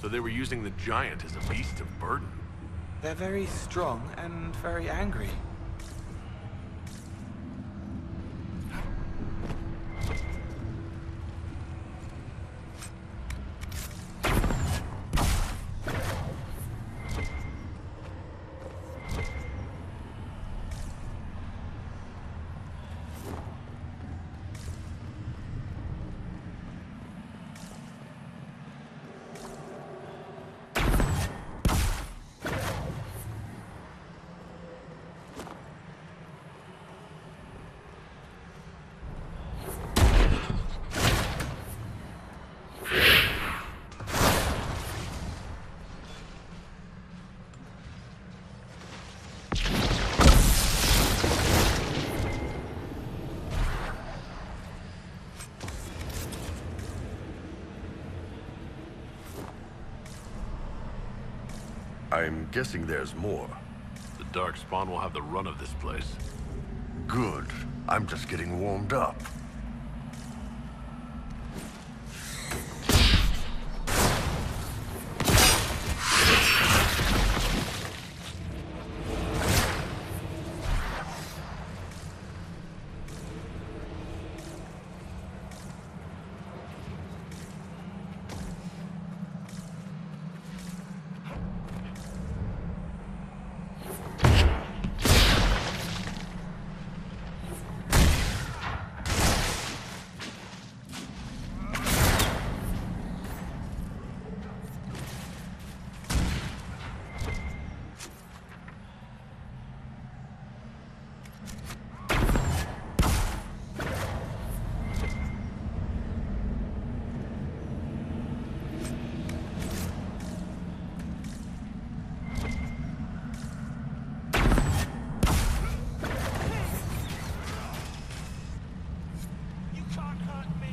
So they were using the giant as a beast of burden. They're very strong and very angry. I'm guessing there's more. The Dark Spawn will have the run of this place. Good. I'm just getting warmed up.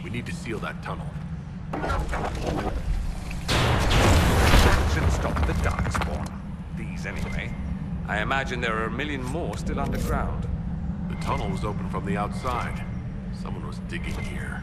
We need to seal that tunnel. That should stop the Darkspawn. These, anyway. I imagine there are a million more still underground. The tunnel was open from the outside. Someone was digging here.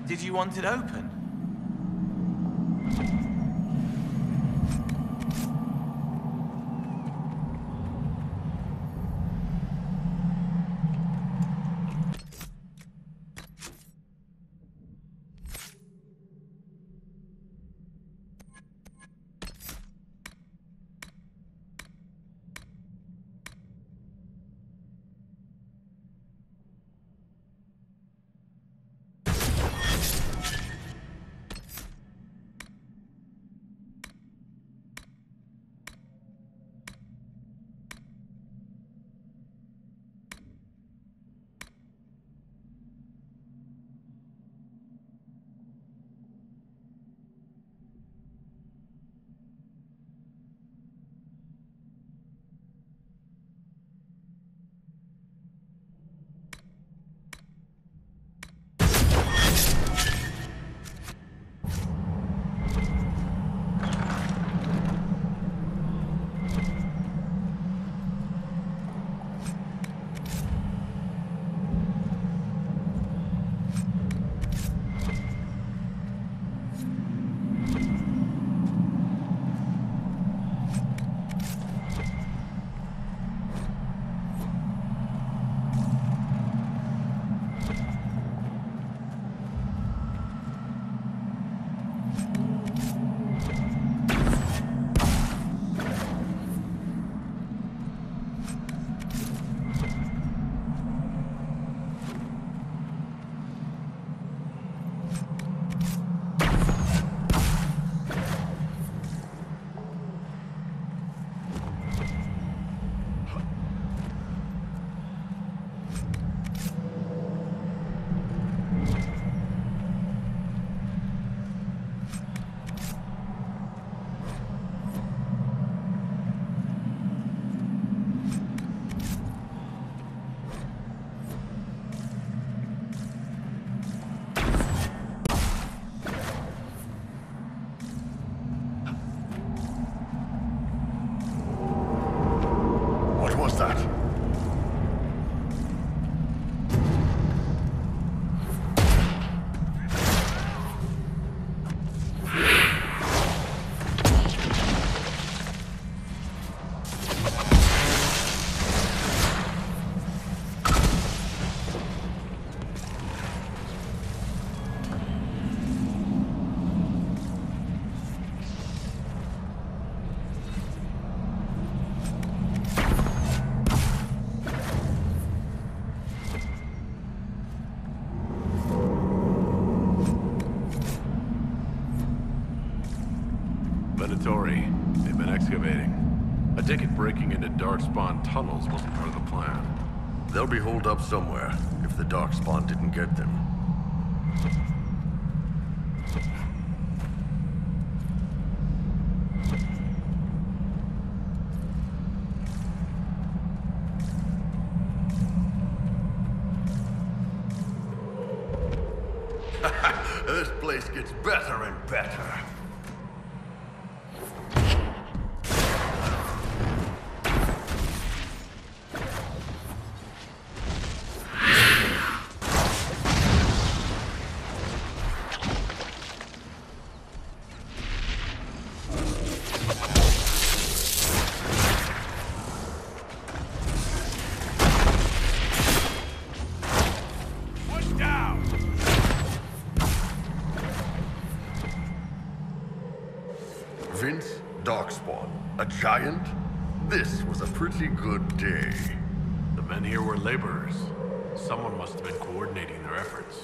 Did you want it open? laboratory. They've been excavating. I take it breaking into Darkspawn tunnels wasn't part of the plan. They'll be holed up somewhere if the Darkspawn didn't get them. This place gets better and better. Vince, Darkspawn, a giant? This was a pretty good day. The men here were laborers. Someone must have been coordinating their efforts.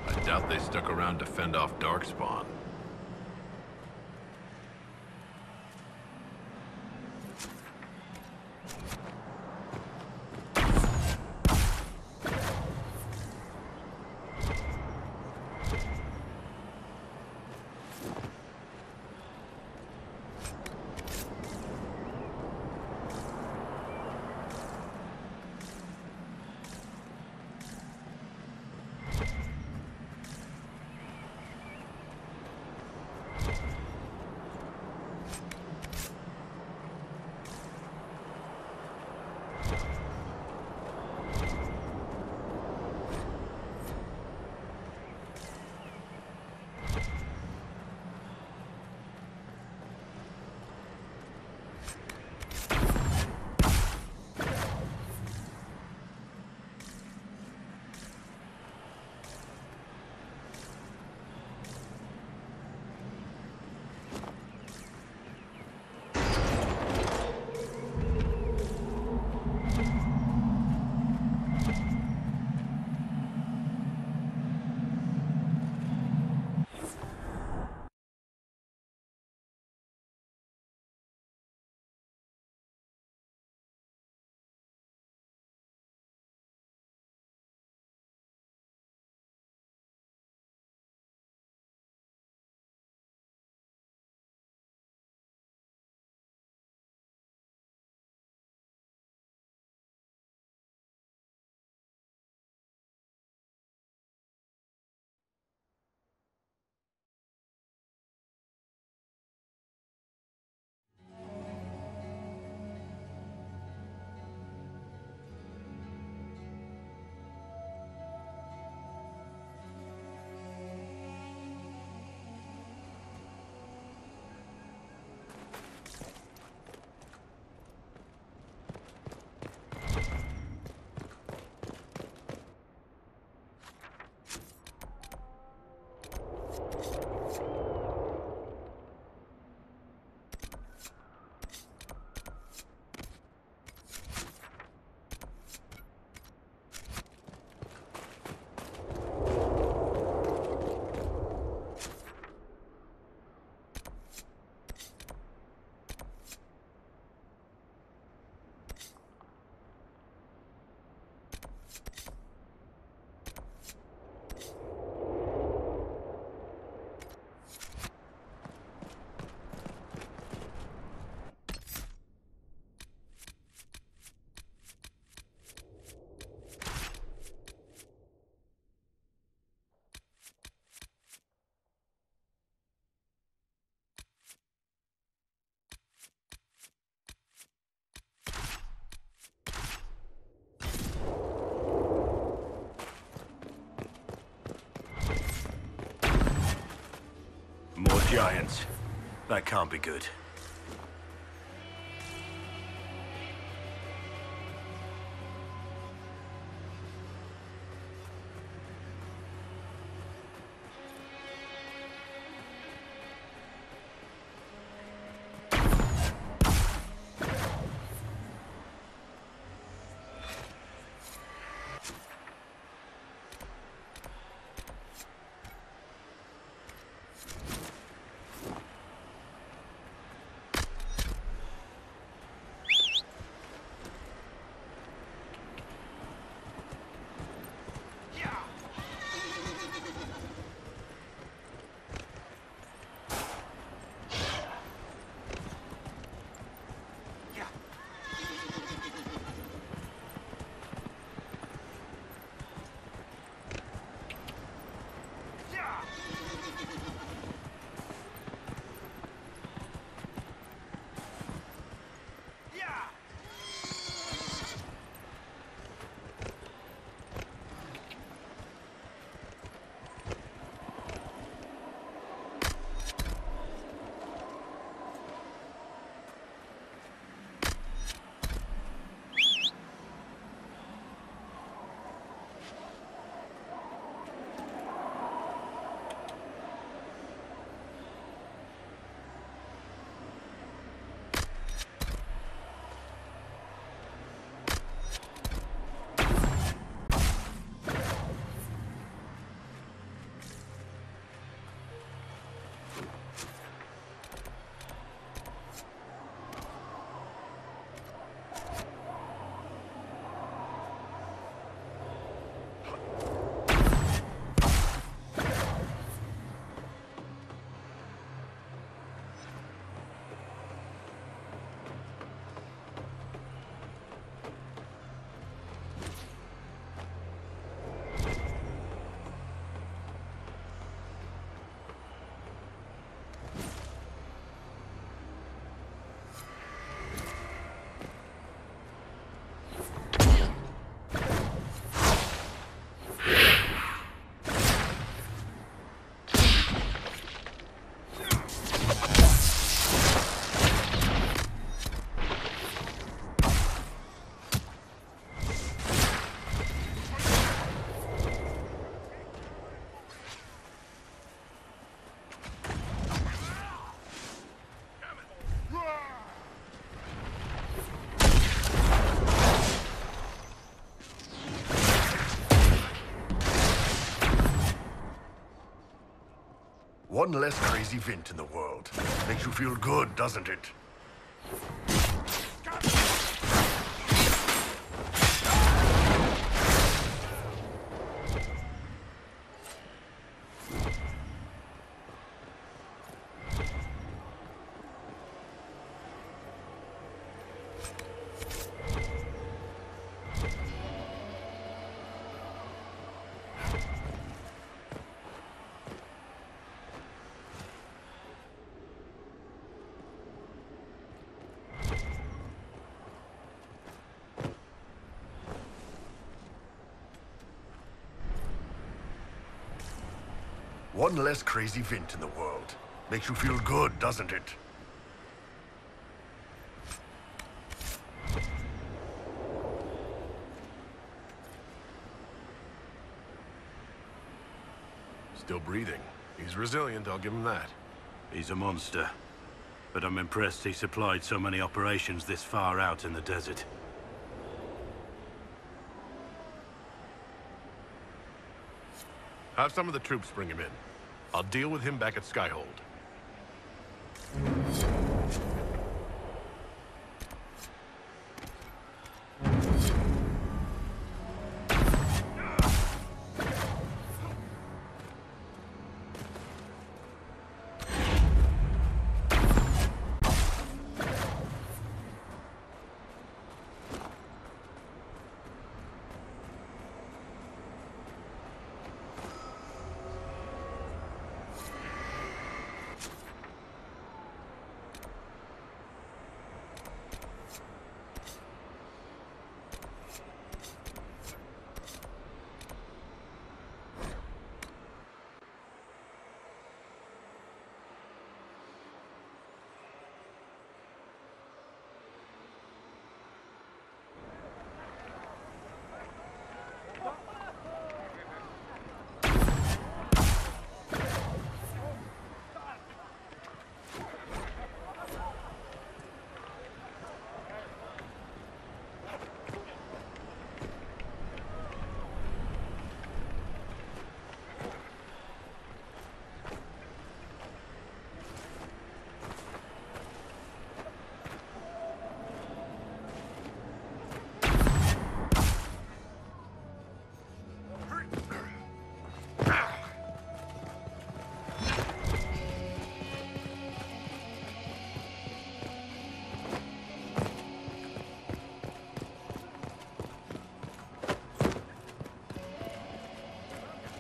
I doubt they stuck around to fend off Darkspawn. More giants. That can't be good. One less crazy Vint in the world. Makes you feel good, doesn't it? One less crazy Vint in the world. Makes you feel good, doesn't it? Still breathing. He's resilient, I'll give him that. He's a monster. But I'm impressed he supplied so many operations this far out in the desert. Have some of the troops bring him in. I'll deal with him back at Skyhold.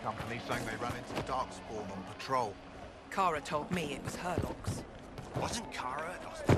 Company saying they ran into the Darkspawn on patrol. Kara told me it was her logs. Wasn't Kara at hospital?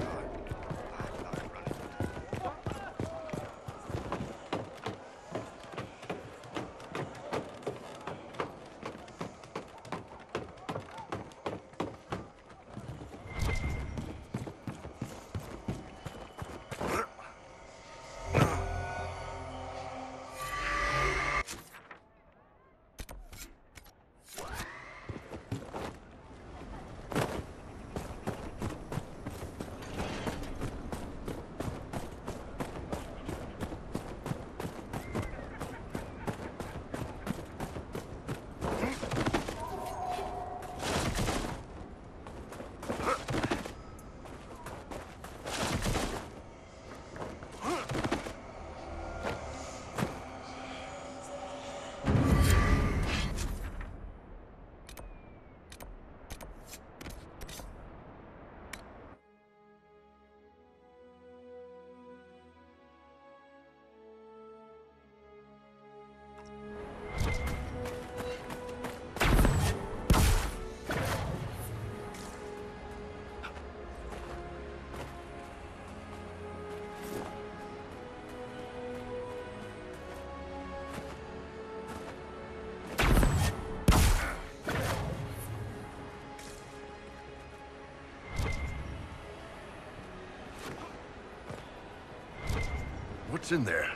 What's in there?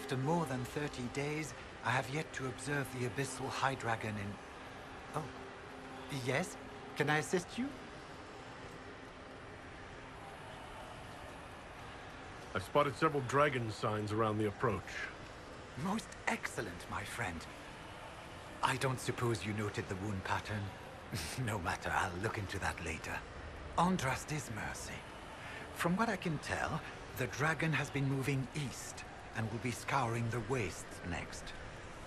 After more than 30 days, I have yet to observe the abyssal high dragon in... Oh, yes? Can I assist you? I spotted several dragon signs around the approach. Most excellent, my friend. I don't suppose you noted the wound pattern? No matter, I'll look into that later. Andrast is mercy. From what I can tell, the dragon has been moving east and will be scouring the wastes next.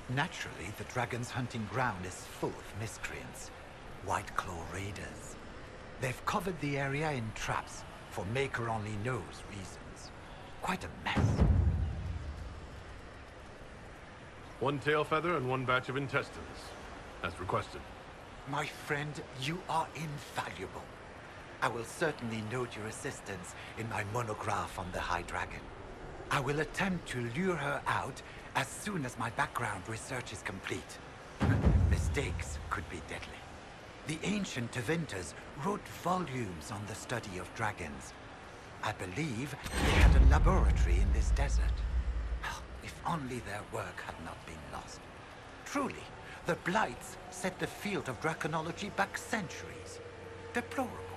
Naturally, the dragon's hunting ground is full of miscreants. White Claw raiders. They've covered the area in traps for Maker only knows reasons. Quite a mess. One tail feather and one batch of intestines, as requested. My friend, you are invaluable. I will certainly note your assistance in my monograph on the High Dragon. I will attempt to lure her out as soon as my background research is complete. Mistakes could be deadly. The ancient Tevinters wrote volumes on the study of dragons. I believe they had a laboratory in this desert. If only their work had not been lost. Truly, the Blights set the field of draconology back centuries. Deplorable.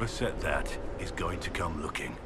Whoever set that is going to come looking.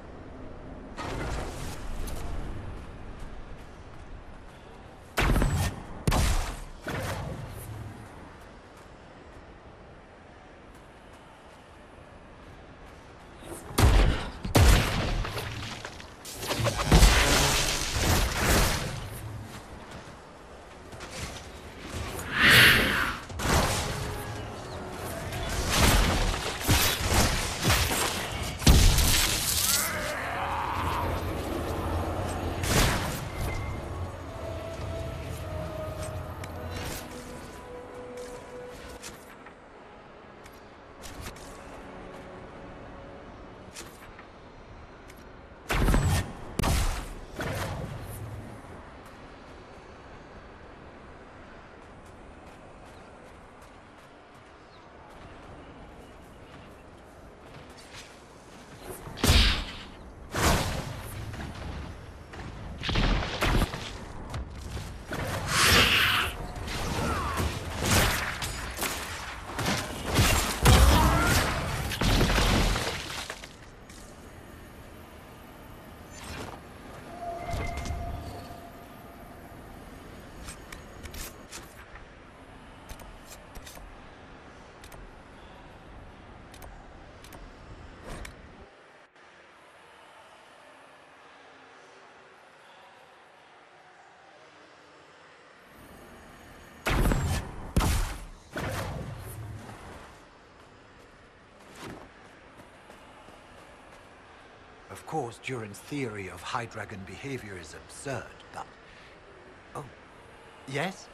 Of course, Duran's theory of High Dragon behavior is absurd, but... Oh. Yes?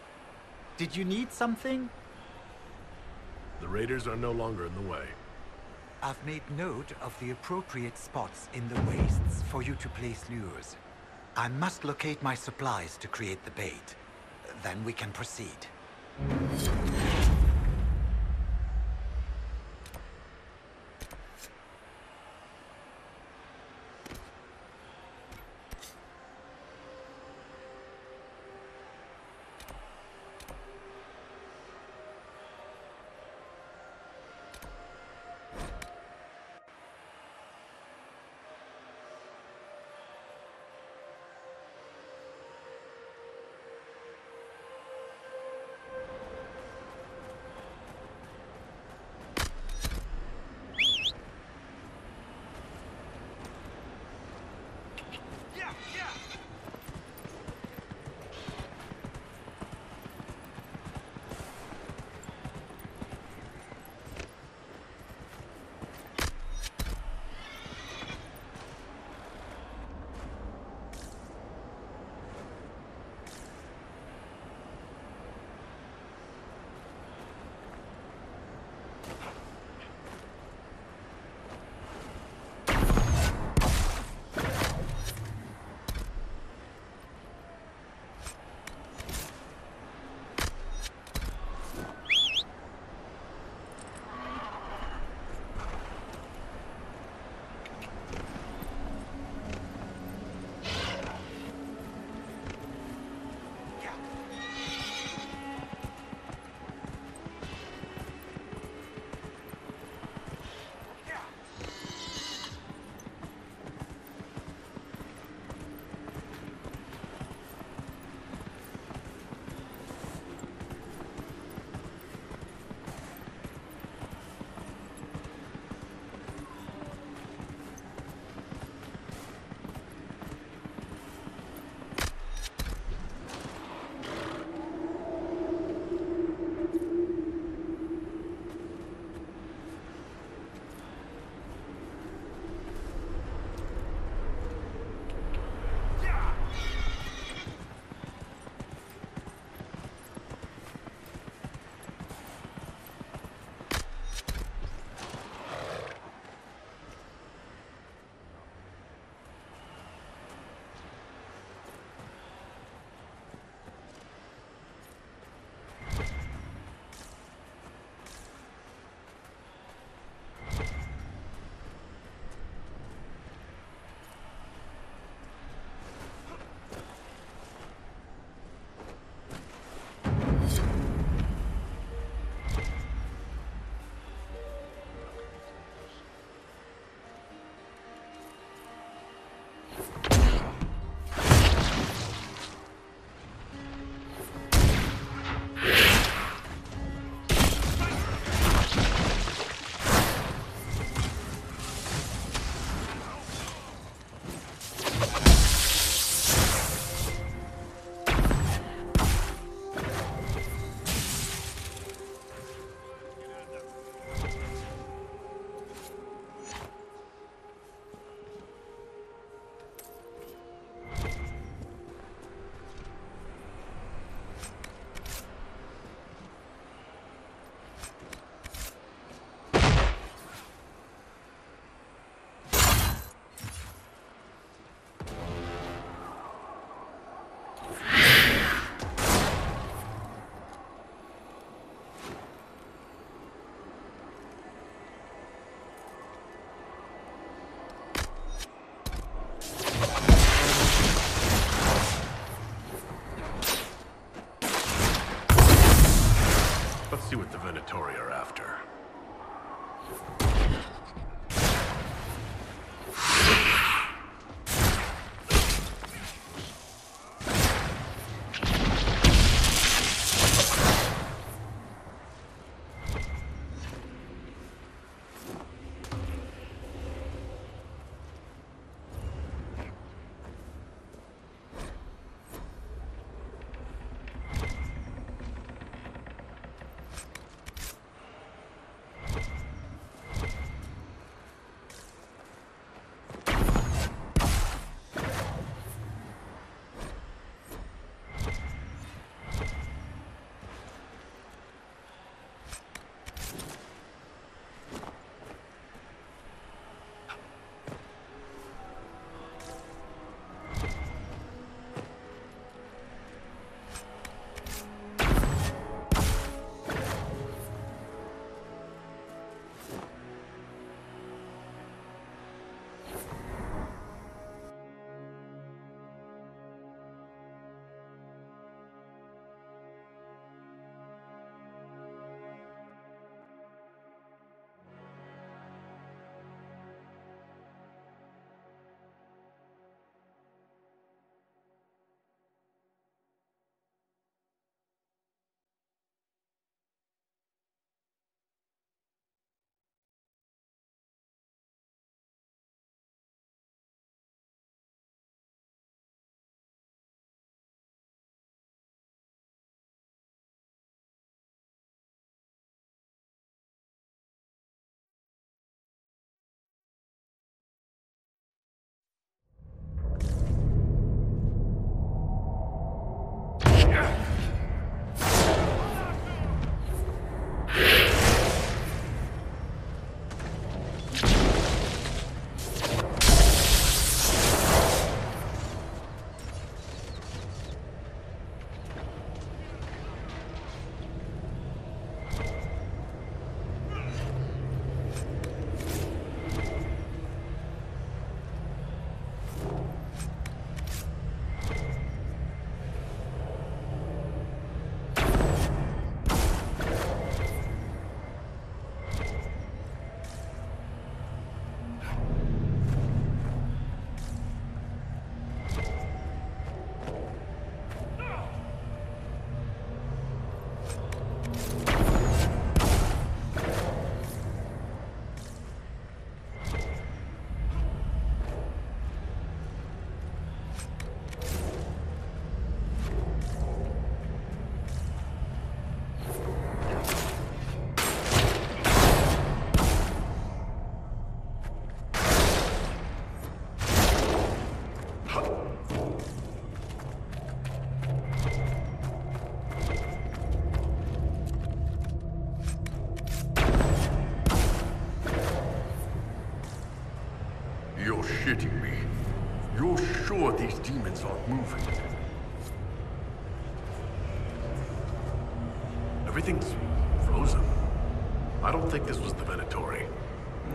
Did you need something? The raiders are no longer in the way. I've made note of the appropriate spots in the wastes for you to place lures. I must locate my supplies to create the bait. Then we can proceed. Venatory are after. You're shitting me. You're sure these demons aren't moving? Everything's frozen. I don't think this was the Venatory.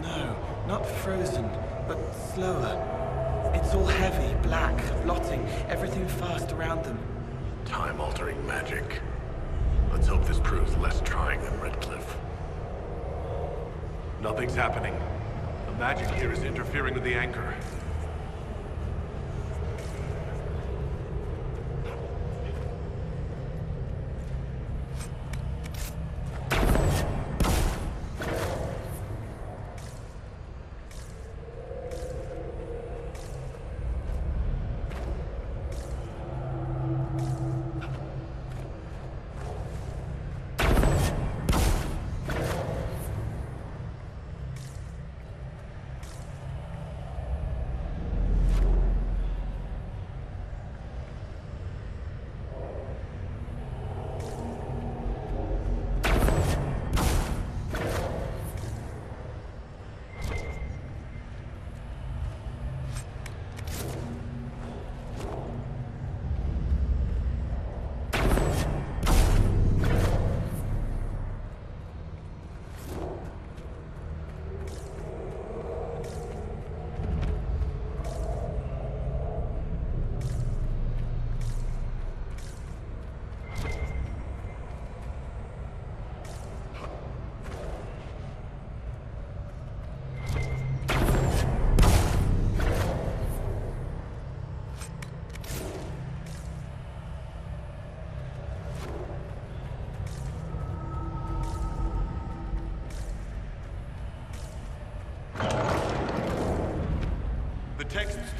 No, not frozen, but slower. It's all heavy, black, blotting, everything fast around them. Time-altering magic. Let's hope this proves less trying than Redcliffe. Nothing's happening. The magic here is interfering with the anchor.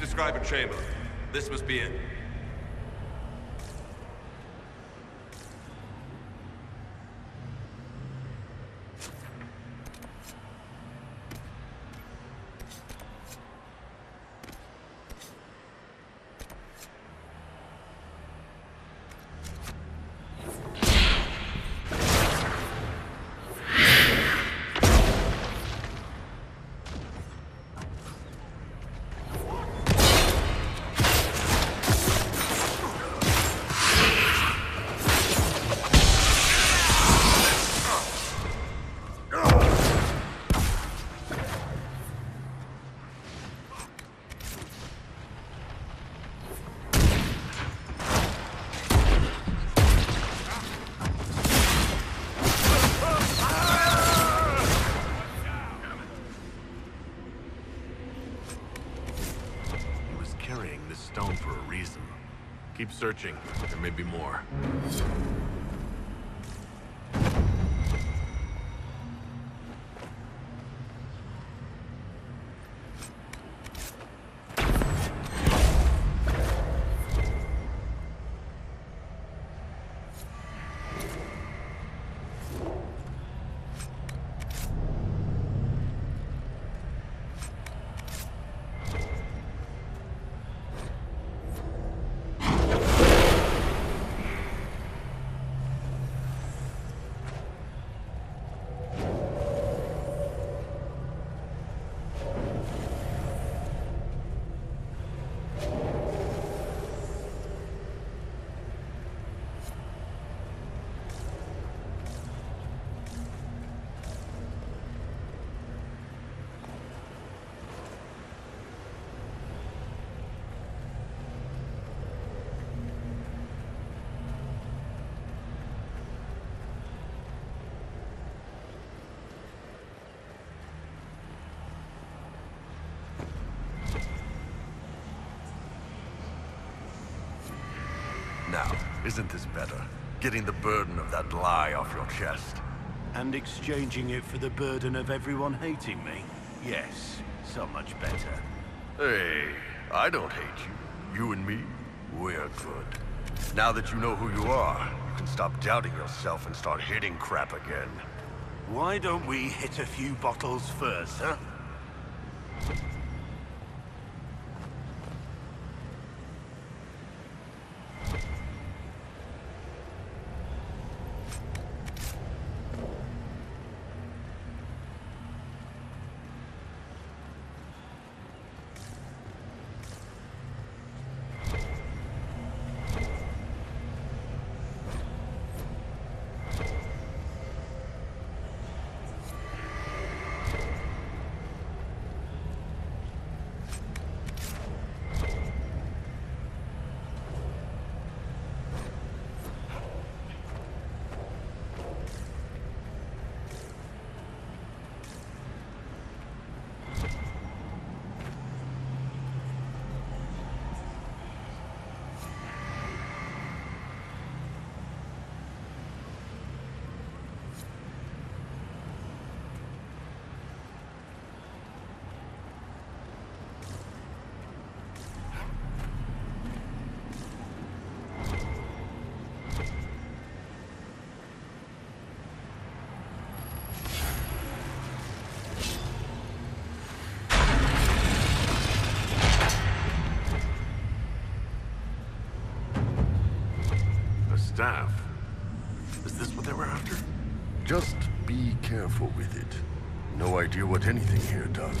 describe a chamber. This must be it. Stone for a reason. Keep searching. There may be more. Now, isn't this better? Getting the burden of that lie off your chest. And exchanging it for the burden of everyone hating me? Yes, so much better. Hey, I don't hate you. You and me, we're good. Now that you know who you are, you can stop doubting yourself and start hitting crap again. Why don't we hit a few bottles first, huh? Staff. Is this what they were after? Just be careful with it. No idea what anything here does.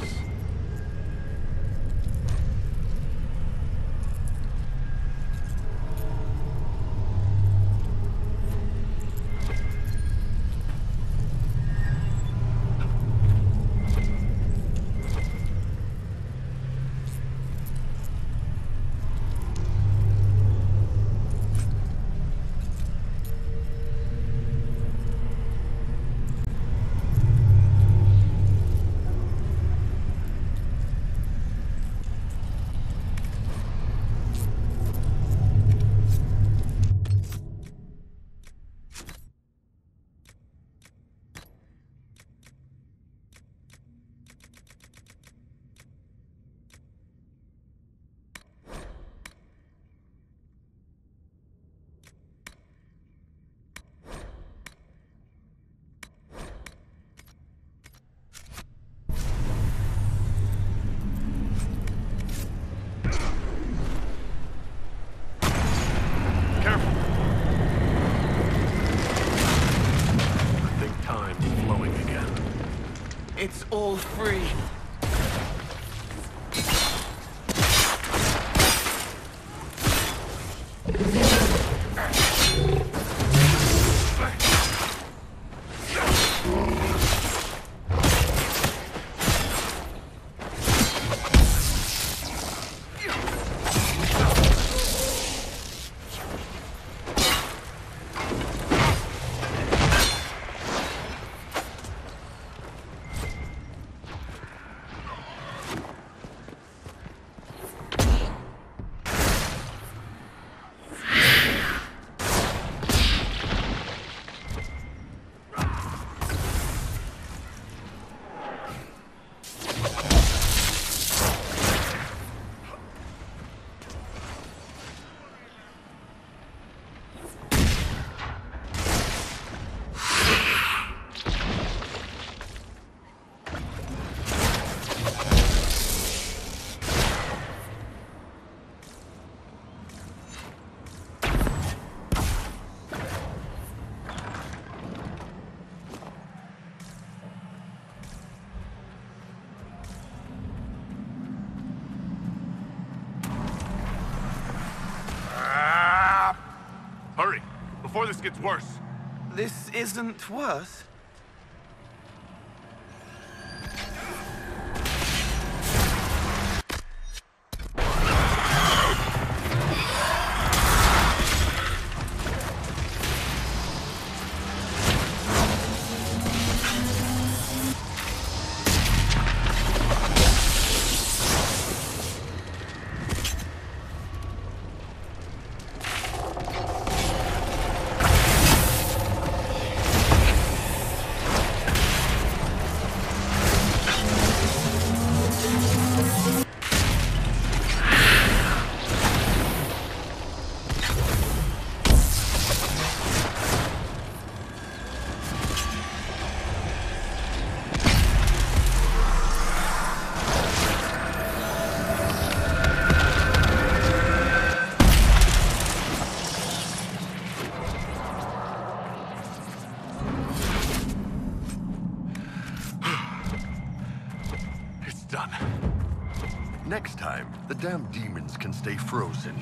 all free. Hurry, before this gets worse. This isn't worse. It's done. Next time, the damn demons can stay frozen.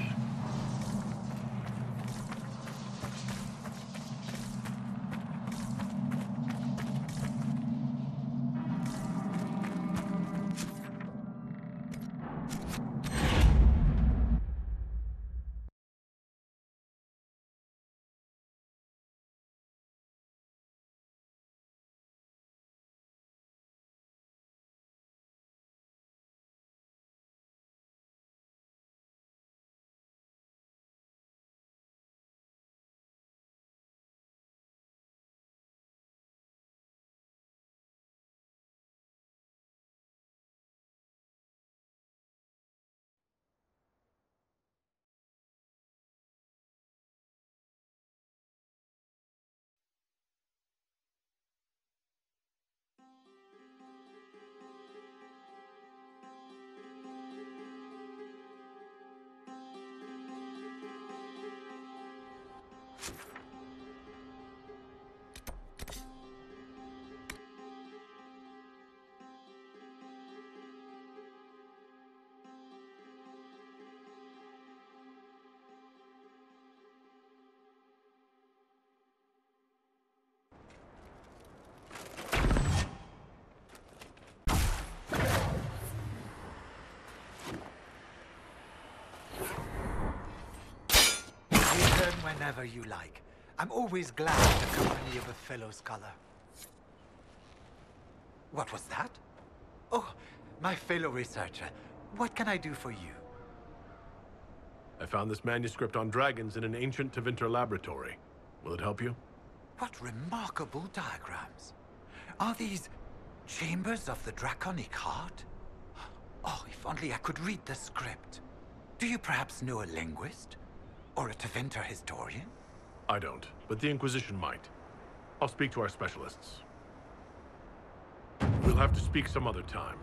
Return whenever you like. I'm always glad in the company of a fellow scholar. What was that? Oh, my fellow researcher. What can I do for you? I found this manuscript on dragons in an ancient Tevinter laboratory. Will it help you? What remarkable diagrams. Are these chambers of the draconic heart? Oh, if only I could read the script. Do you perhaps know a linguist? Or a Tevinter historian? I don't, but the Inquisition might. I'll speak to our specialists. We'll have to speak some other time.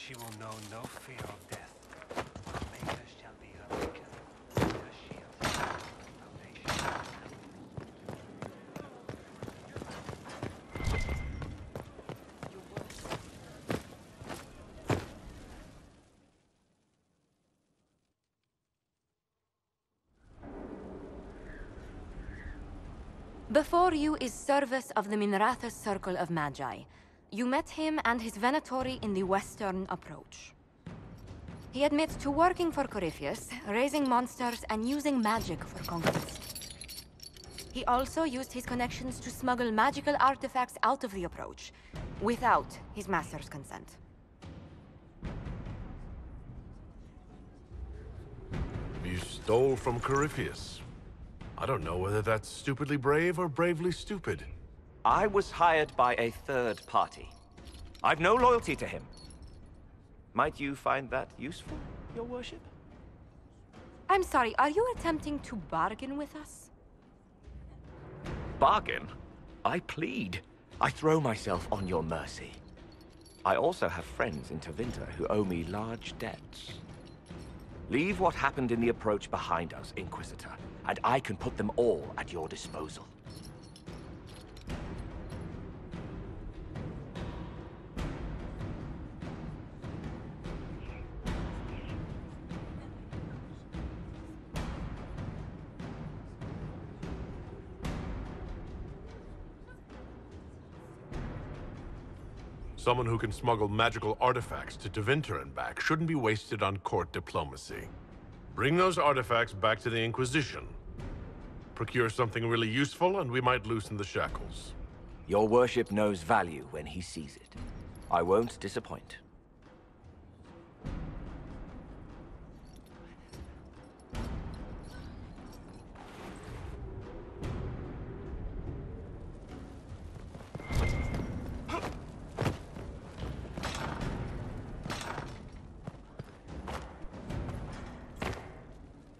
She will know no fear of death. Omega shall be her beacon, her shield, her foundation. Before you is Service of the Minratha's Circle of Magi. You met him and his Venatori in the Western Approach. He admits to working for Corypheus, raising monsters, and using magic for conquest. He also used his connections to smuggle magical artifacts out of the Approach, without his master's consent. You stole from Corypheus. I don't know whether that's stupidly brave or bravely stupid. I was hired by a third party. I've no loyalty to him. Might you find that useful, your worship? I'm sorry, are you attempting to bargain with us? Bargain? I plead. I throw myself on your mercy. I also have friends in Tevinter who owe me large debts. Leave what happened in the Approach behind us, Inquisitor, and I can put them all at your disposal. Someone who can smuggle magical artifacts to Tevinter and back shouldn't be wasted on court diplomacy. Bring those artifacts back to the Inquisition. Procure something really useful, and we might loosen the shackles. Your worship knows value when he sees it. I won't disappoint.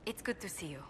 It's good to see you.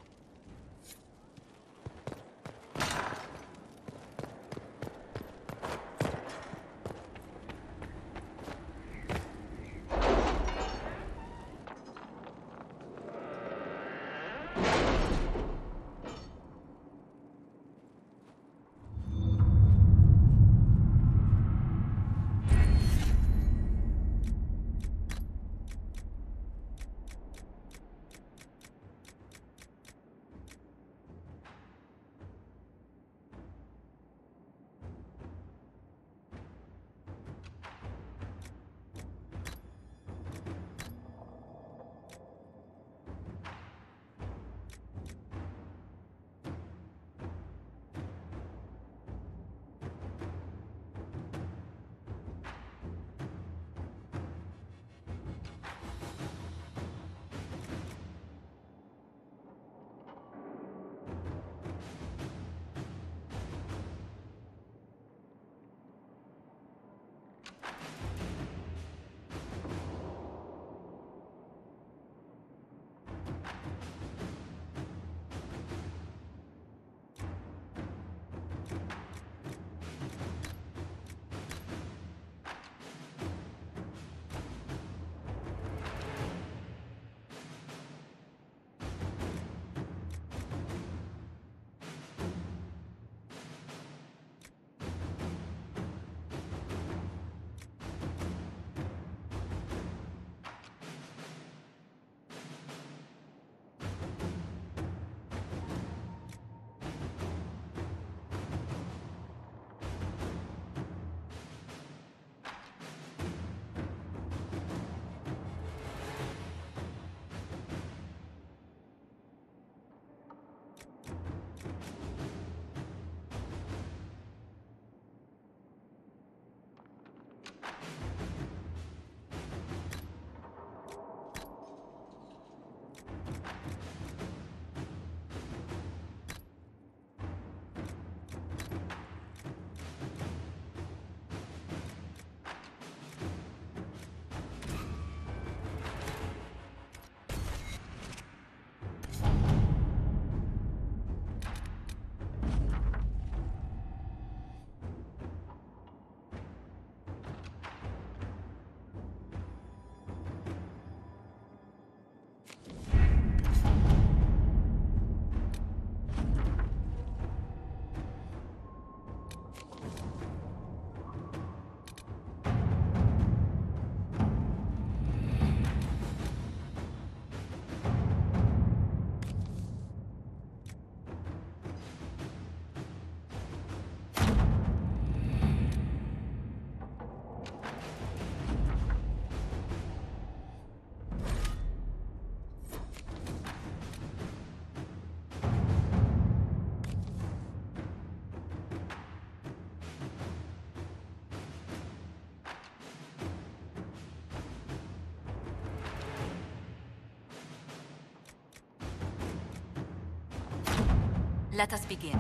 Let us begin.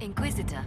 Inquisitor.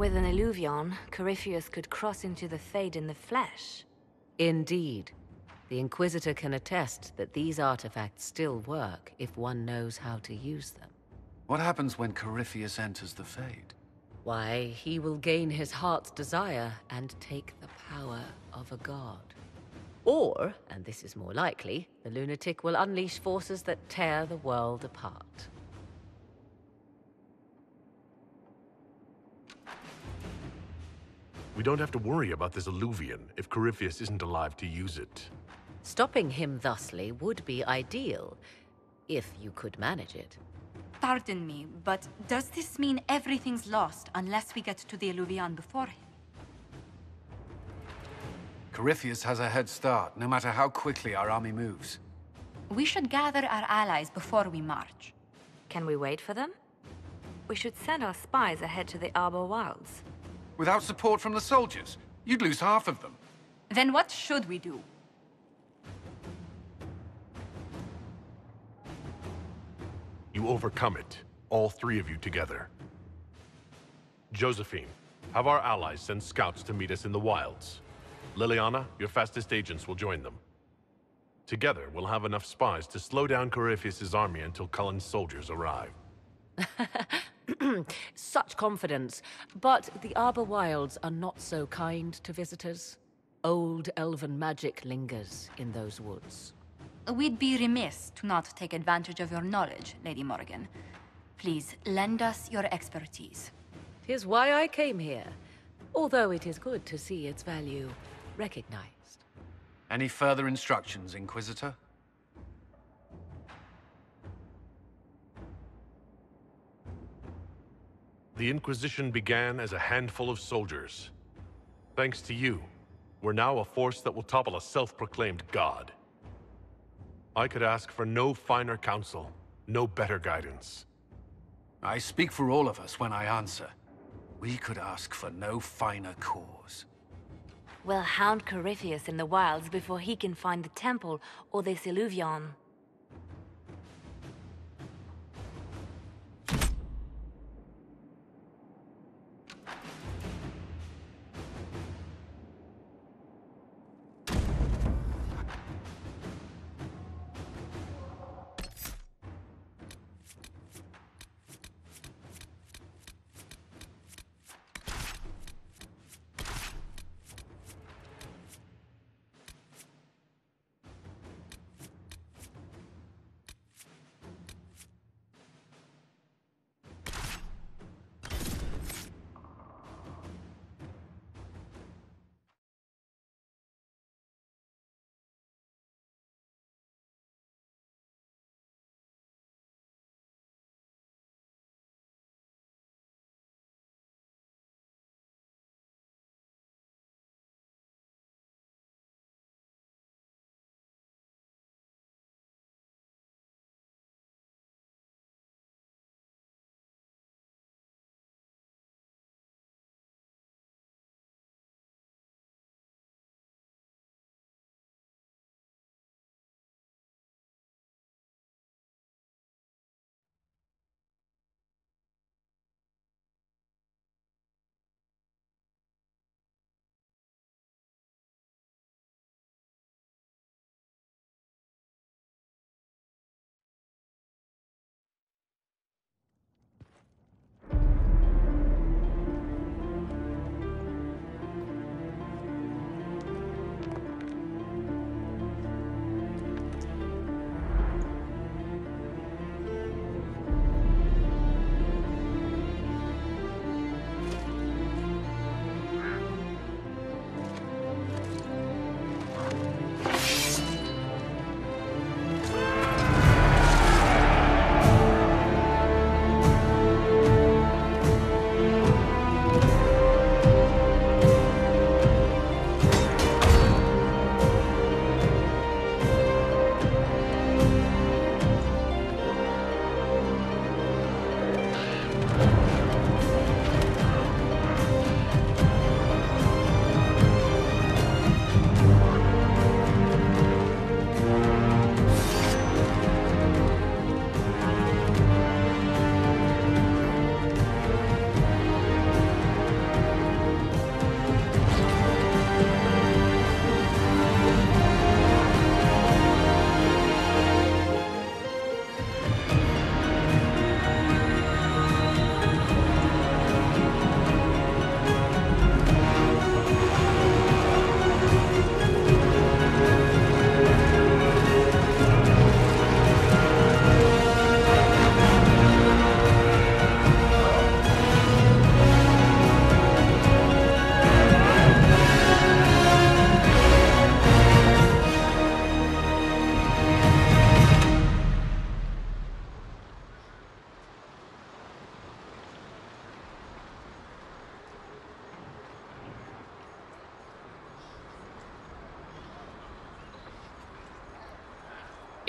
With an Illuvion, Corypheus could cross into the Fade in the flesh. Indeed. The Inquisitor can attest that these artifacts still work if one knows how to use them. What happens when Corypheus enters the Fade? Why, he will gain his heart's desire and take the power of a god. Or, and this is more likely, the lunatic will unleash forces that tear the world apart. We don't have to worry about this Illuvion if Corypheus isn't alive to use it. Stopping him thusly would be ideal, if you could manage it. Pardon me, but does this mean everything's lost unless we get to the Illuvion before him? Corypheus has a head start, no matter how quickly our army moves. We should gather our allies before we march. Can we wait for them? We should send our spies ahead to the Arbor Wilds. Without support from the soldiers, you'd lose half of them. Then what should we do? You overcome it, all three of you together. Josephine, have our allies send scouts to meet us in the wilds. Liliana, your fastest agents will join them. Together, we'll have enough spies to slow down Corypheus' army until Cullen's soldiers arrive. Such confidence, but the Arbor Wilds are not so kind to visitors. Old elven magic lingers in those woods. We'd be remiss to not take advantage of your knowledge, Lady Morgan. Please, lend us your expertise. 'Tis why I came here, although it is good to see its value recognized. Any further instructions, Inquisitor? The Inquisition began as a handful of soldiers. Thanks to you, we're now a force that will topple a self-proclaimed god. I could ask for no finer counsel, no better guidance. I speak for all of us when I answer. We could ask for no finer cause. We'll hound Corypheus in the wilds before he can find the temple or this Illuvion.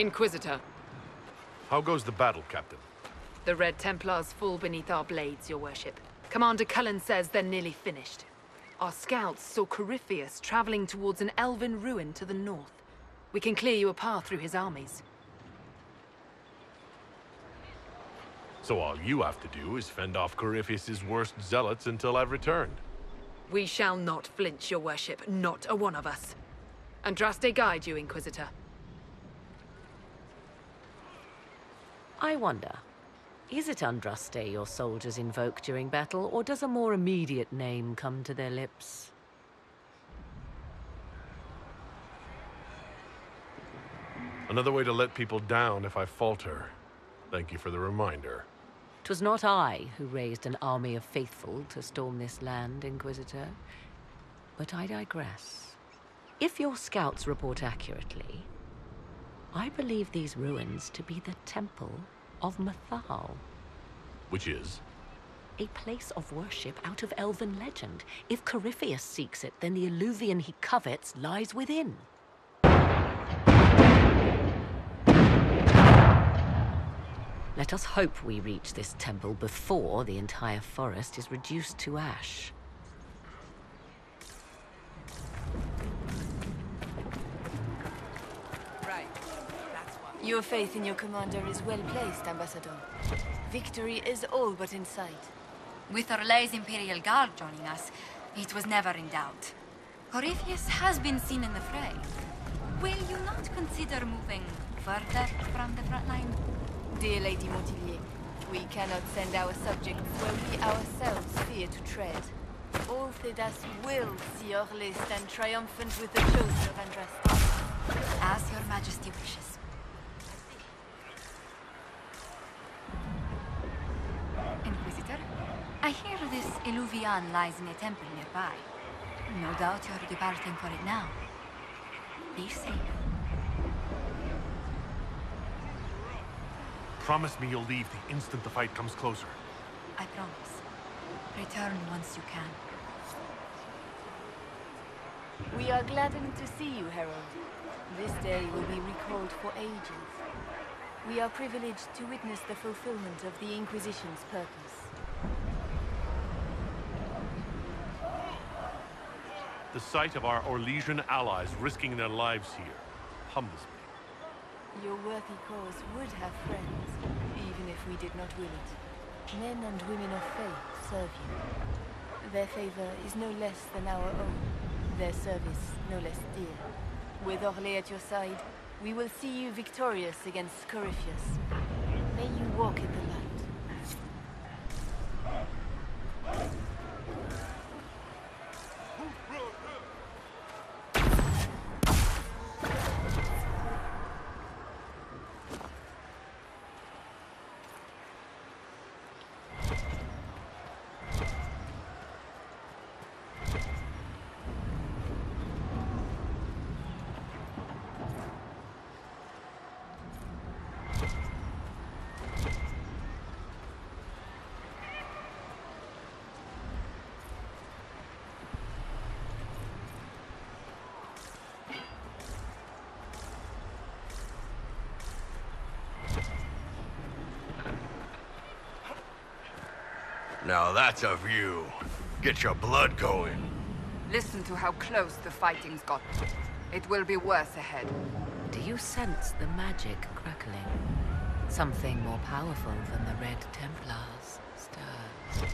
Inquisitor. How goes the battle, Captain? The Red Templars fall beneath our blades, your worship. Commander Cullen says they're nearly finished. Our scouts saw Corypheus traveling towards an elven ruin to the north. We can clear you a path through his armies. So all you have to do is fend off Corypheus' worst zealots until I've returned. We shall not flinch, your worship. Not a one of us. Andraste guide you, Inquisitor. I wonder, is it Andraste your soldiers invoke during battle, or does a more immediate name come to their lips? Another way to let people down if I falter. Thank you for the reminder. 'Twas not I who raised an army of faithful to storm this land, Inquisitor. But I digress. If your scouts report accurately, I believe these ruins to be the Temple of Mathal. Which is? A place of worship out of elven legend. If Corypheus seeks it, then the alluvion he covets lies within. Let us hope we reach this temple before the entire forest is reduced to ash. Right. That's what. Your faith in your commander is well placed, Ambassador. Victory is all but in sight. With Orlay's Imperial Guard joining us, it was never in doubt. Corypheus has been seen in the fray. Will you not consider moving further from the front line? Dear Lady Montivier, we cannot send our subjects where we ourselves fear to tread. All Thedas will see Orlais stand triumphant with the chosen of Andraste. As your majesty wishes. Inquisitor, I hear this Illuvian lies in a temple nearby. No doubt you're departing for it now. Be safe. Promise me you'll leave the instant the fight comes closer. I promise. Return once you can. We are gladdened to see you, Herald. This day will be recalled for ages. We are privileged to witness the fulfillment of the Inquisition's purpose. The sight of our Orlesian allies risking their lives here humbles me. Your worthy cause would have friends, even if we did not will it. Men and women of faith serve you. Their favor is no less than our own, their service no less dear. With Orlais at your side, we will see you victorious against Corypheus. May you walk in the light. Now that's a view. Get your blood going. Listen to how close the fighting's gotten. It will be worse ahead. Do you sense the magic crackling? Something more powerful than the Red Templars stirs.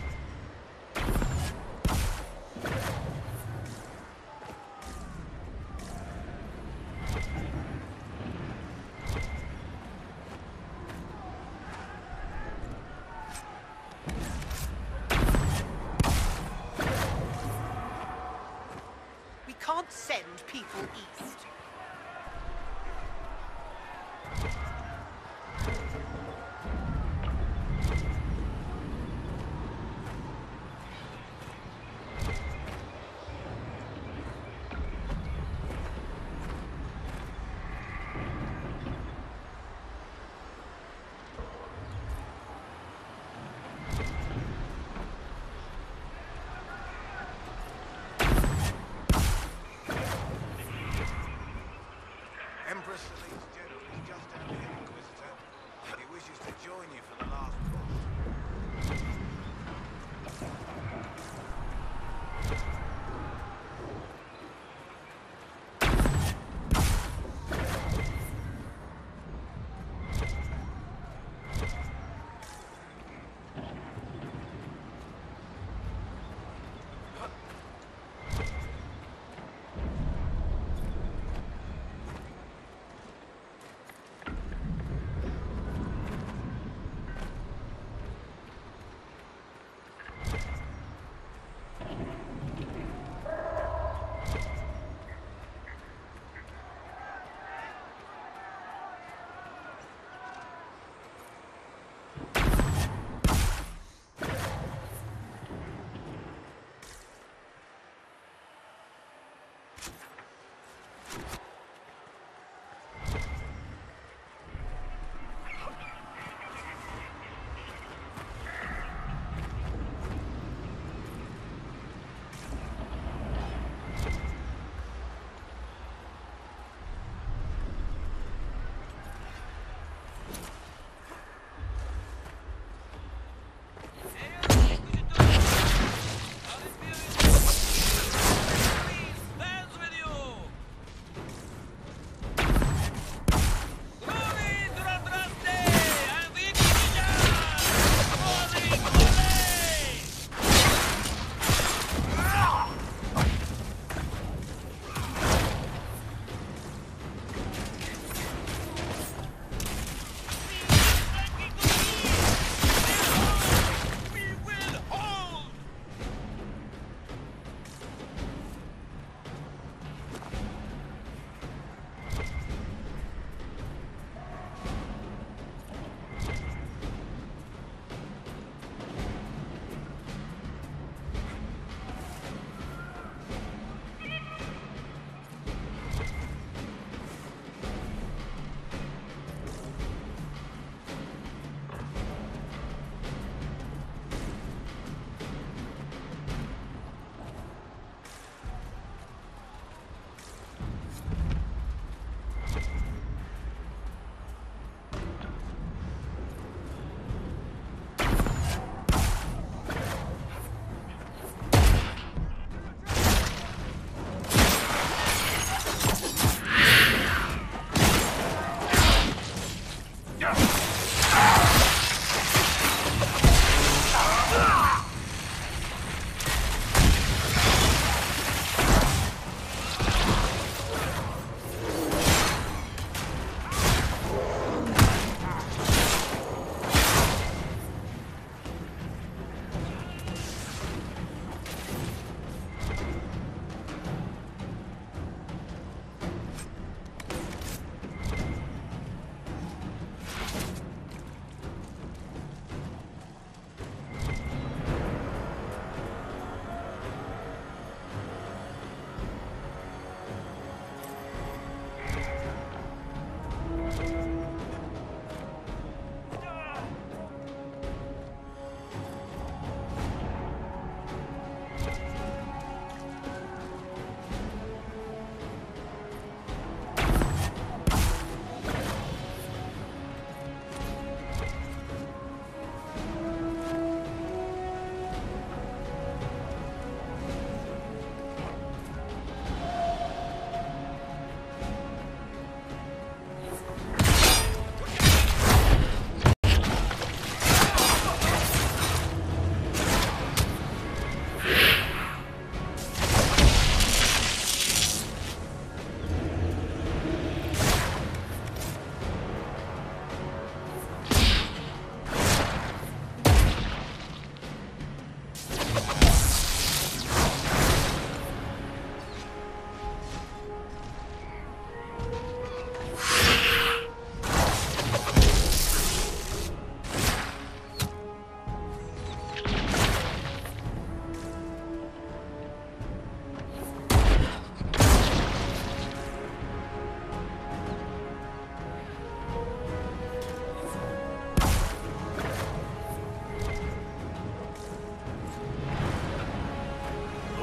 Can't send people east.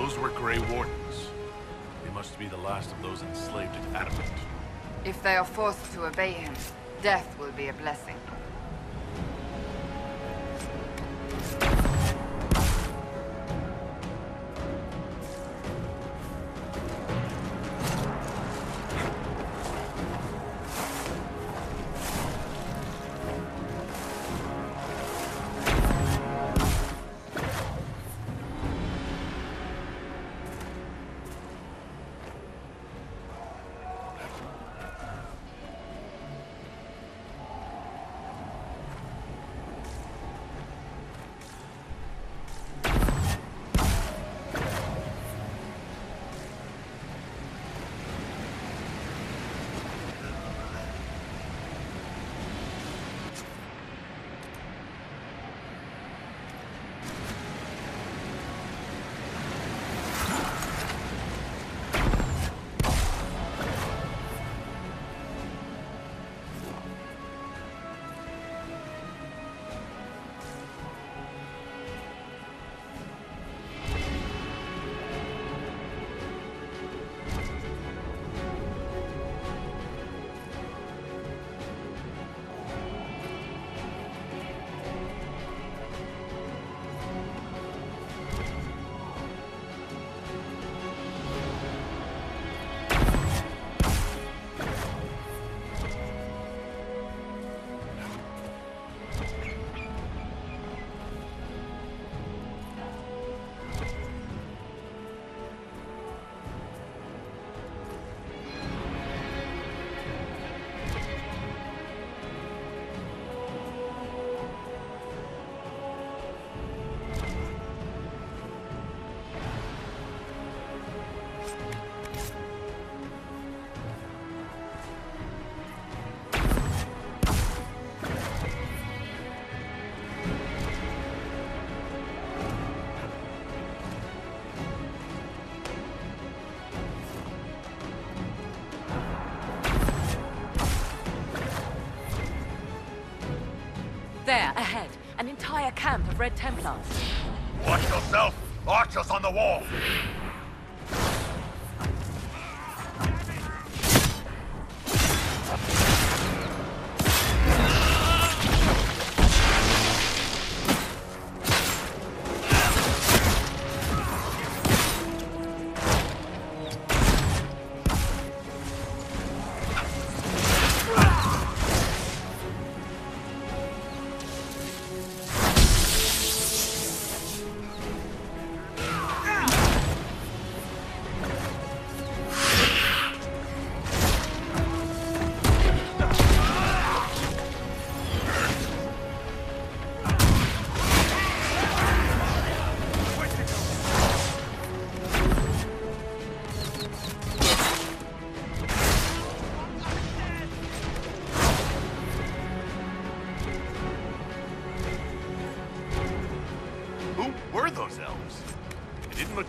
Those were Grey Wardens. They must be the last of those enslaved at Adamant. If they are forced to obey him, death will be a blessing. There, ahead. An entire camp of Red Templars. Watch yourself! Archers on the wall!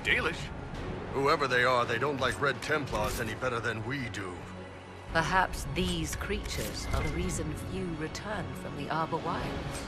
Dalish. Whoever they are, they don't like Red Templars any better than we do. Perhaps these creatures are the reason few return from the Arbor Wilds.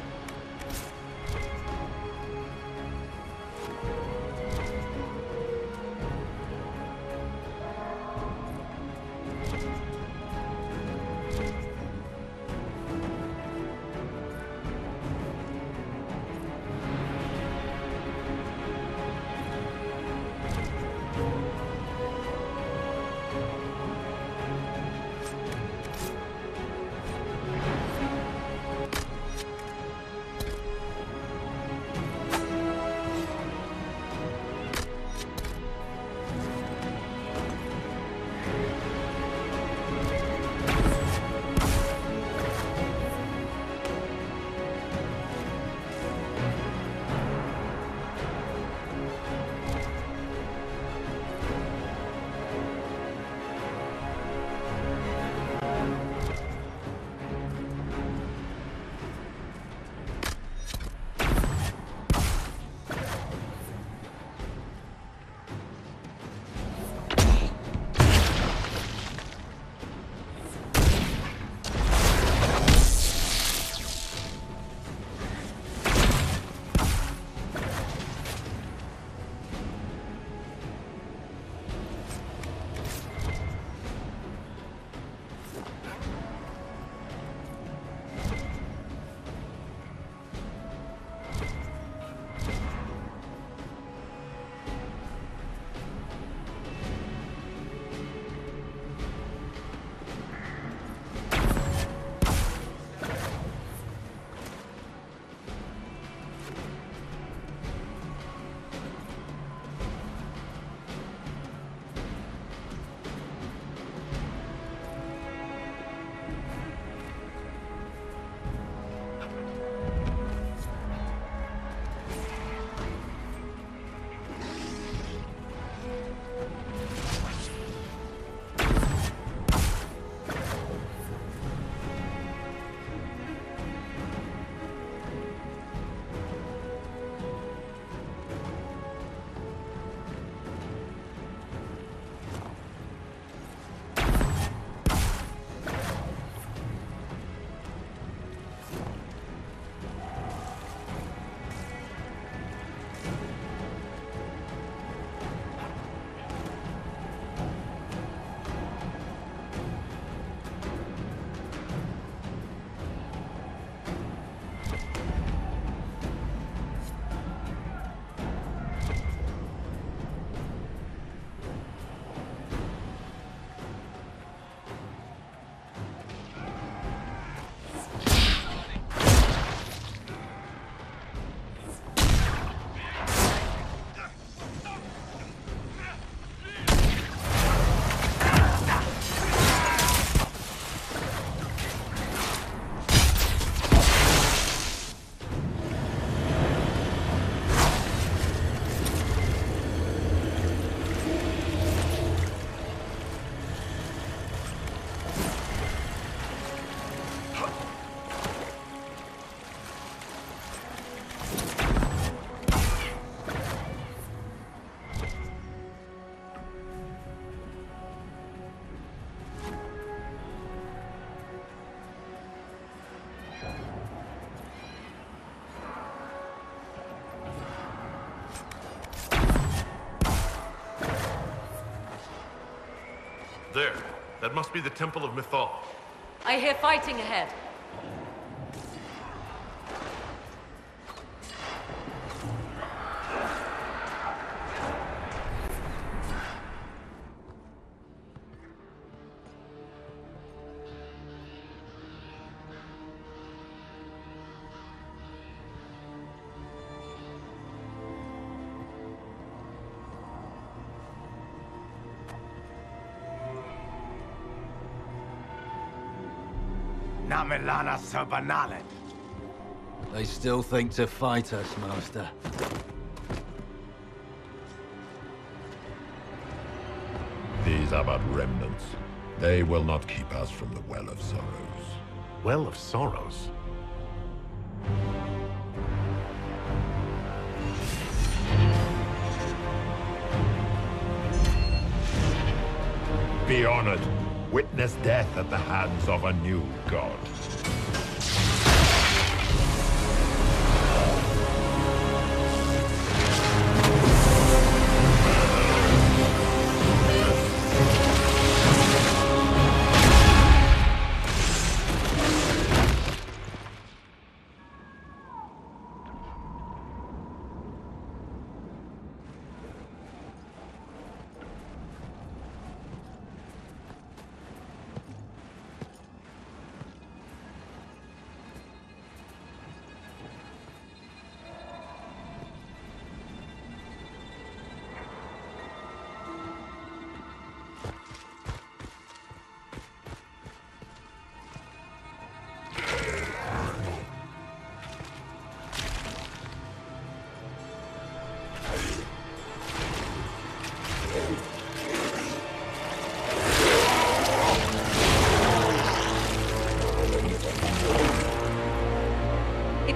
There. That must be the Temple of Mythal. I hear fighting ahead. Namelana Sabanalet. They still think to fight us, Master. These are but remnants. They will not keep us from the Well of Sorrows. Well of Sorrows? Be honored. Witness death at the hands of a new god.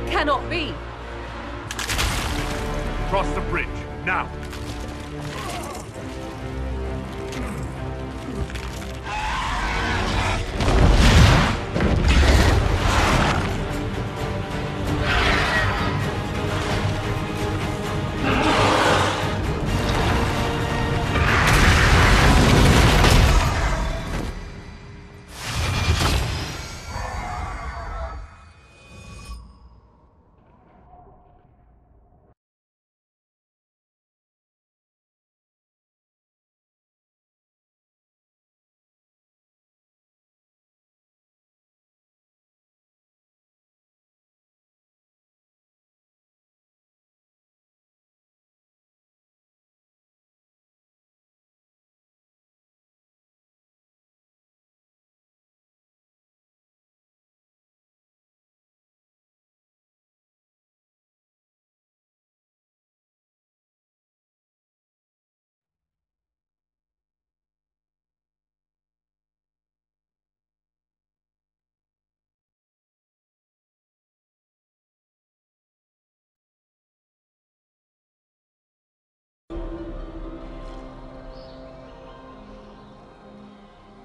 Cannot be! Cross the bridge, now!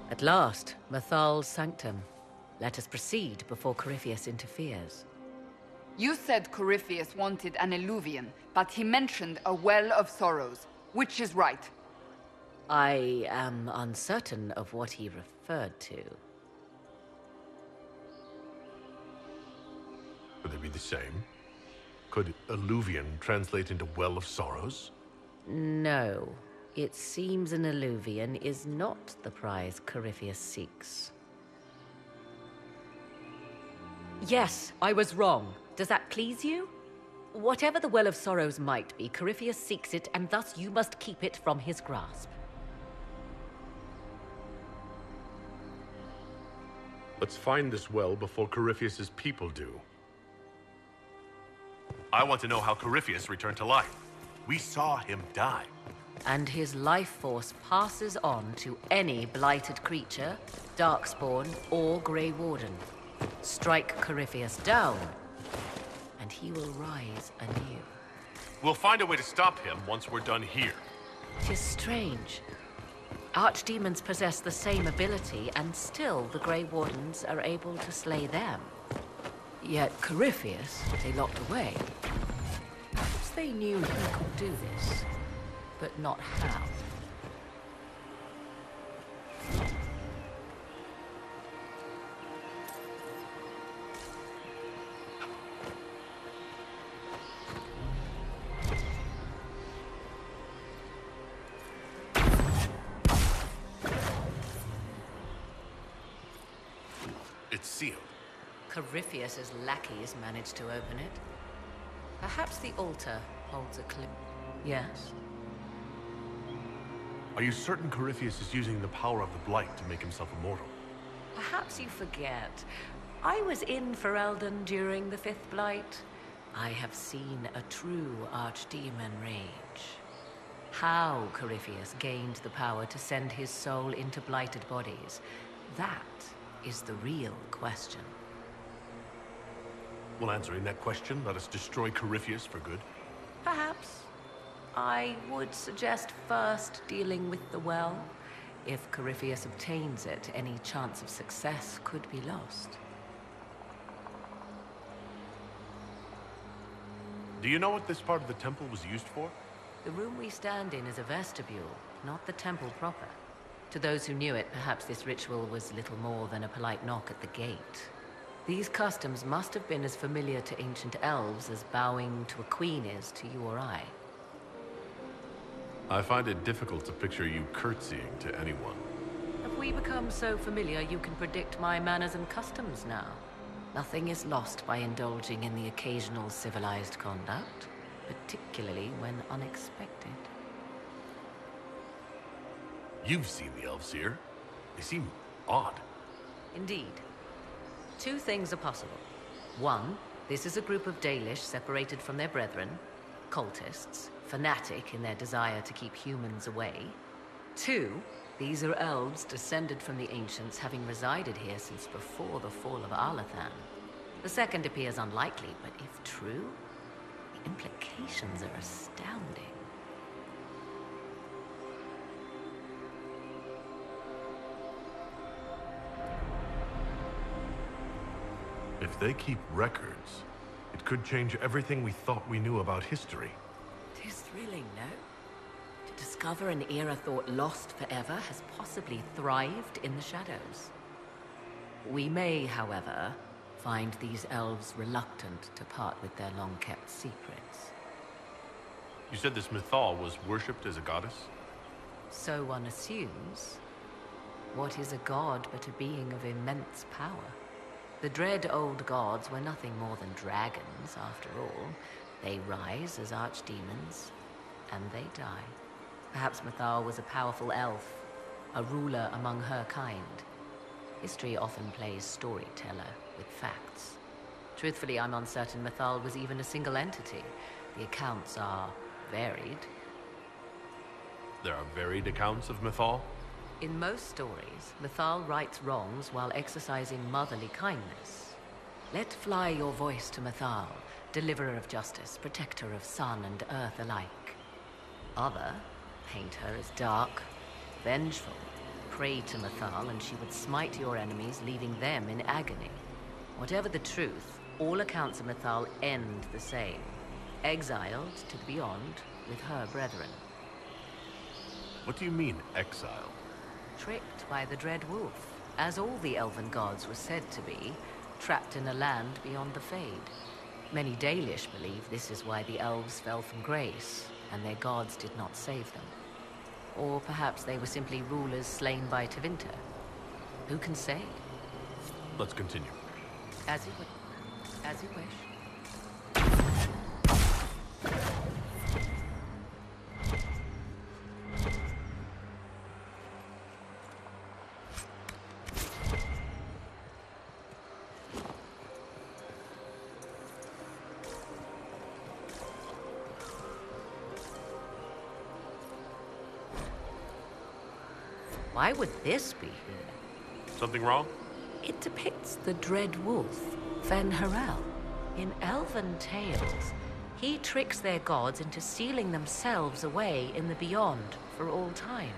At last, Mythal's sanctum. Let us proceed before Corypheus interferes. You said Corypheus wanted an eluvian, but he mentioned a Well of Sorrows. Which is right? I am uncertain of what he referred to. Could they be the same? Could eluvian translate into Well of Sorrows? No. It seems an eluvian is not the prize Corypheus seeks. Yes, I was wrong. Does that please you? Whatever the Well of Sorrows might be, Corypheus seeks it, and thus you must keep it from his grasp. Let's find this well before Corypheus's people do. I want to know how Corypheus returned to life. We saw him die. And his life force passes on to any blighted creature, Darkspawn, or Grey Warden. Strike Corypheus down, and he will rise anew. We'll find a way to stop him once we're done here. 'Tis strange. Archdemons possess the same ability, and still the Grey Wardens are able to slay them. Yet Corypheus they locked away. Perhaps they knew he could do this, but not how. It's sealed. Corypheus's lackeys managed to open it. Perhaps the altar holds a clue. Yes? Are you certain Corypheus is using the power of the Blight to make himself immortal? Perhaps you forget. I was in Ferelden during the Fifth Blight. I have seen a true archdemon rage. How Corypheus gained the power to send his soul into blighted bodies, that is the real question. Well, answering that question, let us destroy Corypheus for good. Perhaps. I would suggest first dealing with the well. If Corypheus obtains it, any chance of success could be lost. Do you know what this part of the temple was used for? The room we stand in is a vestibule, not the temple proper. To those who knew it, perhaps this ritual was little more than a polite knock at the gate. These customs must have been as familiar to ancient elves as bowing to a queen is to you or I. I find it difficult to picture you curtsying to anyone. Have we become so familiar you can predict my manners and customs now? Nothing is lost by indulging in the occasional civilized conduct, particularly when unexpected. You've seen the elves here. They seem odd. Indeed. Two things are possible. One, this is a group of Dalish separated from their brethren, cultists, fanatic in their desire to keep humans away. Two, these are elves descended from the ancients, having resided here since before the fall of Arlathan. The second appears unlikely, but if true, the implications are astounding. If they keep records, it could change everything we thought we knew about history. It is thrilling, no? To discover an era thought lost forever has possibly thrived in the shadows. We may, however, find these elves reluctant to part with their long-kept secrets. You said this Mythal was worshipped as a goddess? So one assumes. What is a god but a being of immense power? The dread old gods were nothing more than dragons, after all. They rise as archdemons, and they die. Perhaps Mythal was a powerful elf, a ruler among her kind. History often plays storyteller with facts. Truthfully, I'm uncertain Mythal was even a single entity. The accounts are varied. There are varied accounts of Mythal? In most stories, Mythal rights wrongs while exercising motherly kindness. Let fly your voice to Mythal, deliverer of justice, protector of sun and earth alike. Other paint her as dark, vengeful. Pray to Mythal and she would smite your enemies, leaving them in agony. Whatever the truth, all accounts of Mythal end the same. Exiled to the beyond with her brethren. What do you mean, exiled? Tricked by the Dread Wolf, as all the elven gods were said to be, trapped in a land beyond the Fade. Many Dalish believe this is why the elves fell from grace, and their gods did not save them. Or perhaps they were simply rulers slain by Tevinter. Who can say? Let's continue. As you wish. As you wish. Why would this be here? Something wrong? It depicts the Dread Wolf, Fen-Harel. In elven tales, he tricks their gods into sealing themselves away in the beyond for all time.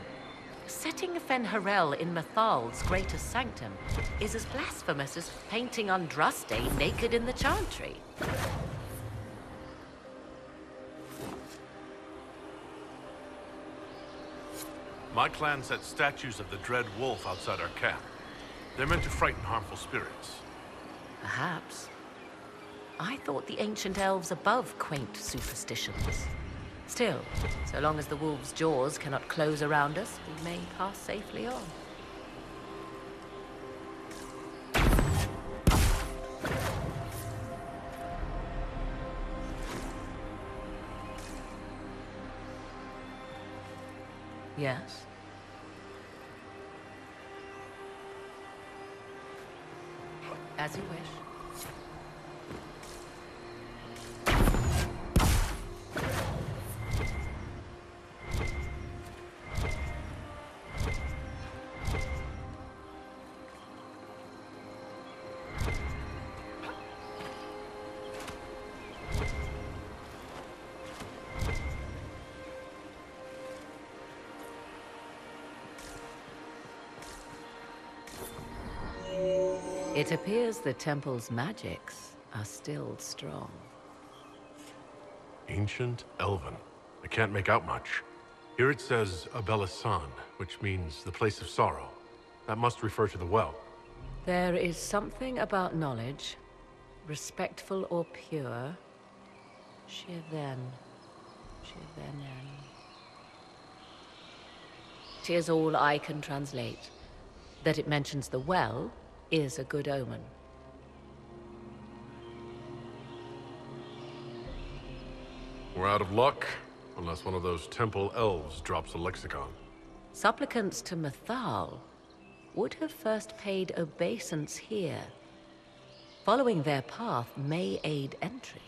Setting Fen-Harel in Mythal's greatest sanctum is as blasphemous as painting Andraste naked in the Chantry. My clan set statues of the Dread Wolf outside our camp. They're meant to frighten harmful spirits. Perhaps. I thought the ancient elves above quaint superstitions. Still, so long as the wolf's jaws cannot close around us, we may pass safely on. Yes? As you wish. It appears the temple's magics are still strong. Ancient Elven. I can't make out much. Here it says Abelasan, which means the place of sorrow. That must refer to the well. There is something about knowledge, respectful or pure. Shivenen. Tis all I can translate. That it mentions the well is a good omen. We're out of luck, unless one of those temple elves drops a lexicon. Supplicants to Mathal would have first paid obeisance here. Following their path may aid entry.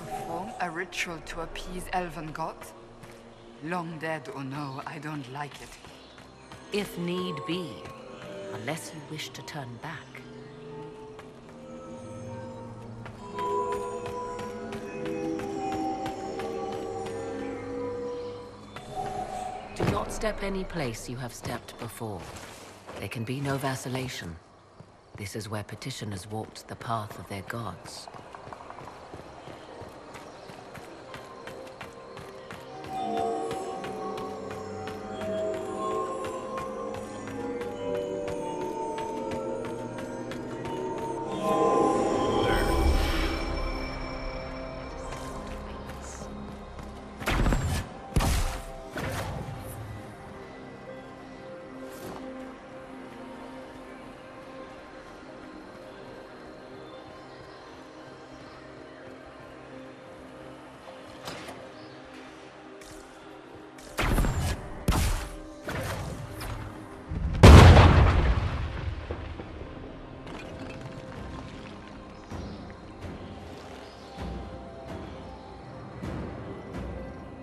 Perform a ritual to appease elven gods? Long dead or no, I don't like it. If need be, unless you wish to turn back. Do not step any place you have stepped before. There can be no vacillation. This is where petitioners walked the path of their gods.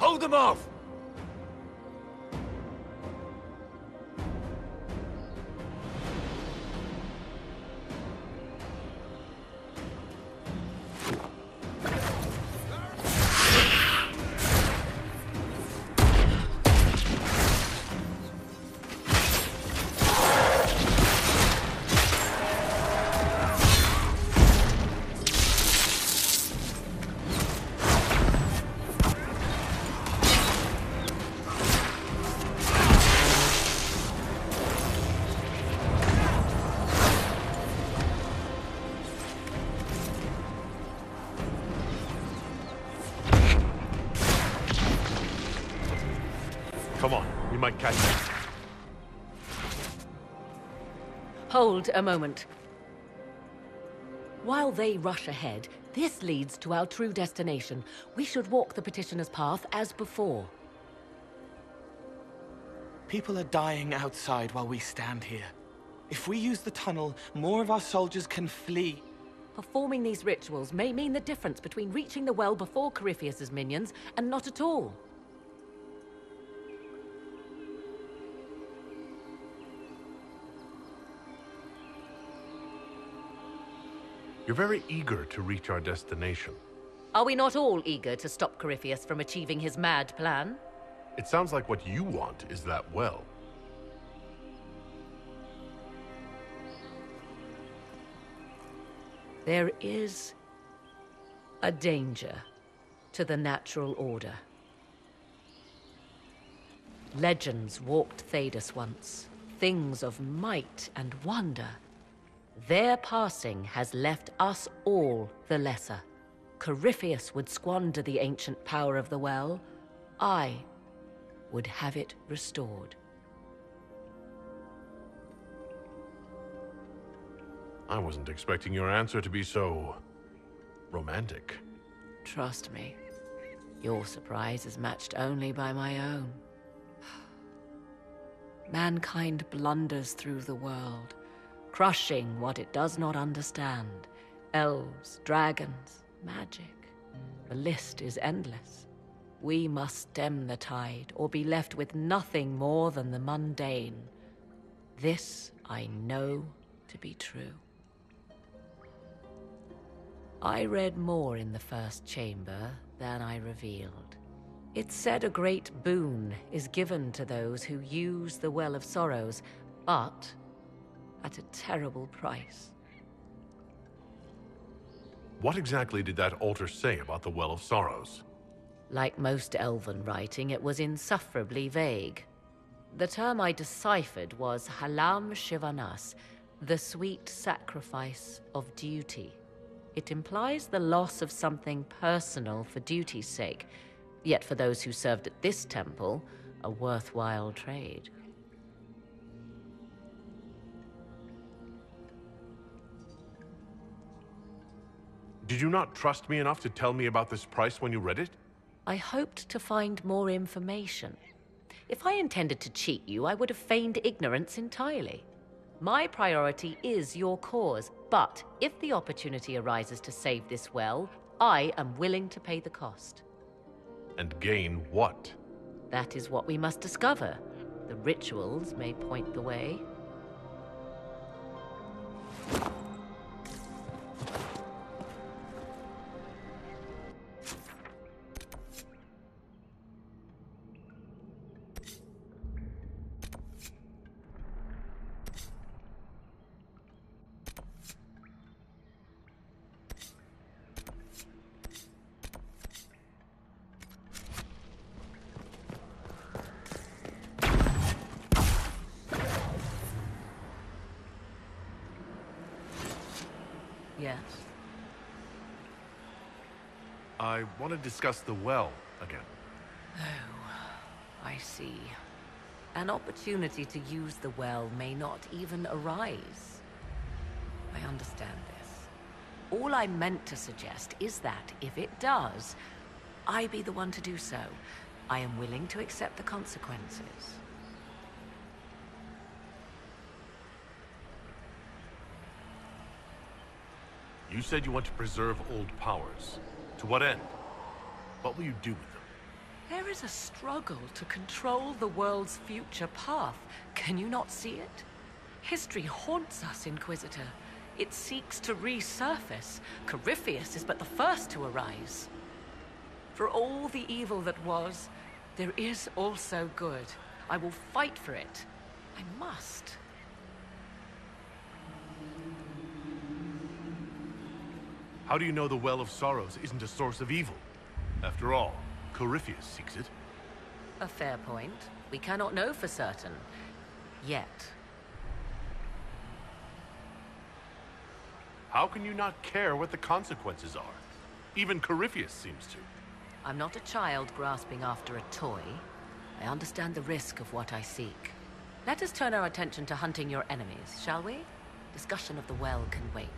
Hold them off! Come on, we might catch them. Hold a moment. While they rush ahead, this leads to our true destination. We should walk the petitioner's path as before. People are dying outside while we stand here. If we use the tunnel, more of our soldiers can flee. Performing these rituals may mean the difference between reaching the well before Corypheus's minions and not at all. You're very eager to reach our destination. Are we not all eager to stop Corypheus from achieving his mad plan? It sounds like what you want is that well. There is a danger to the natural order. Legends walked Thedas once, things of might and wonder. Their passing has left us all the lesser. Corypheus would squander the ancient power of the well. I would have it restored. I wasn't expecting your answer to be so romantic. Trust me, Your surprise is matched only by my own. Mankind blunders through the world, crushing what it does not understand. Elves, dragons, magic. The list is endless. We must stem the tide, or be left with nothing more than the mundane. This I know to be true. I read more in the first chamber than I revealed. It said a great boon is given to those who use the Well of Sorrows, but at a terrible price. What exactly did that altar say about the Well of Sorrows? Like most elven writing, it was insufferably vague. The term I deciphered was Halam Shivanas, the sweet sacrifice of duty. It implies the loss of something personal for duty's sake, yet for those who served at this temple, a worthwhile trade. Did you not trust me enough to tell me about this price when you read it? I hoped to find more information. If I intended to cheat you, I would have feigned ignorance entirely. My priority is your cause, but if the opportunity arises to save this well, I am willing to pay the cost. And gain what? That is what we must discover. The rituals may point the way. Yes. I want to discuss the well again. Oh, I see. An opportunity to use the well may not even arise. I understand this. All I meant to suggest is that, if it does, I be the one to do so. I am willing to accept the consequences. You said you want to preserve old powers. To what end? What will you do with them? There is a struggle to control the world's future path. Can you not see it? History haunts us, Inquisitor. It seeks to resurface. Corypheus is but the first to arise. For all the evil that was, there is also good. I will fight for it. I must. How do you know the Well of Sorrows isn't a source of evil? After all, Corypheus seeks it. A fair point. We cannot know for certain. Yet. How can you not care what the consequences are? Even Corypheus seems to. I'm not a child grasping after a toy. I understand the risk of what I seek. Let us turn our attention to hunting your enemies, shall we? Discussion of the well can wait.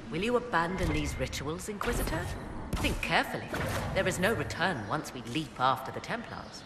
Will you abandon these rituals, Inquisitor? Think carefully. There is no return once we leap after the Templars.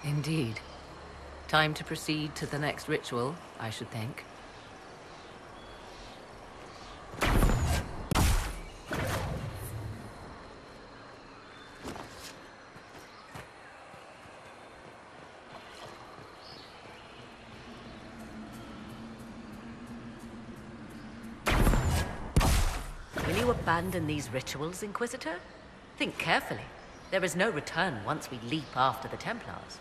Indeed. Time to proceed to the next ritual, I should think. Will you abandon these rituals, Inquisitor? Think carefully. There is no return once we leap after the Templars.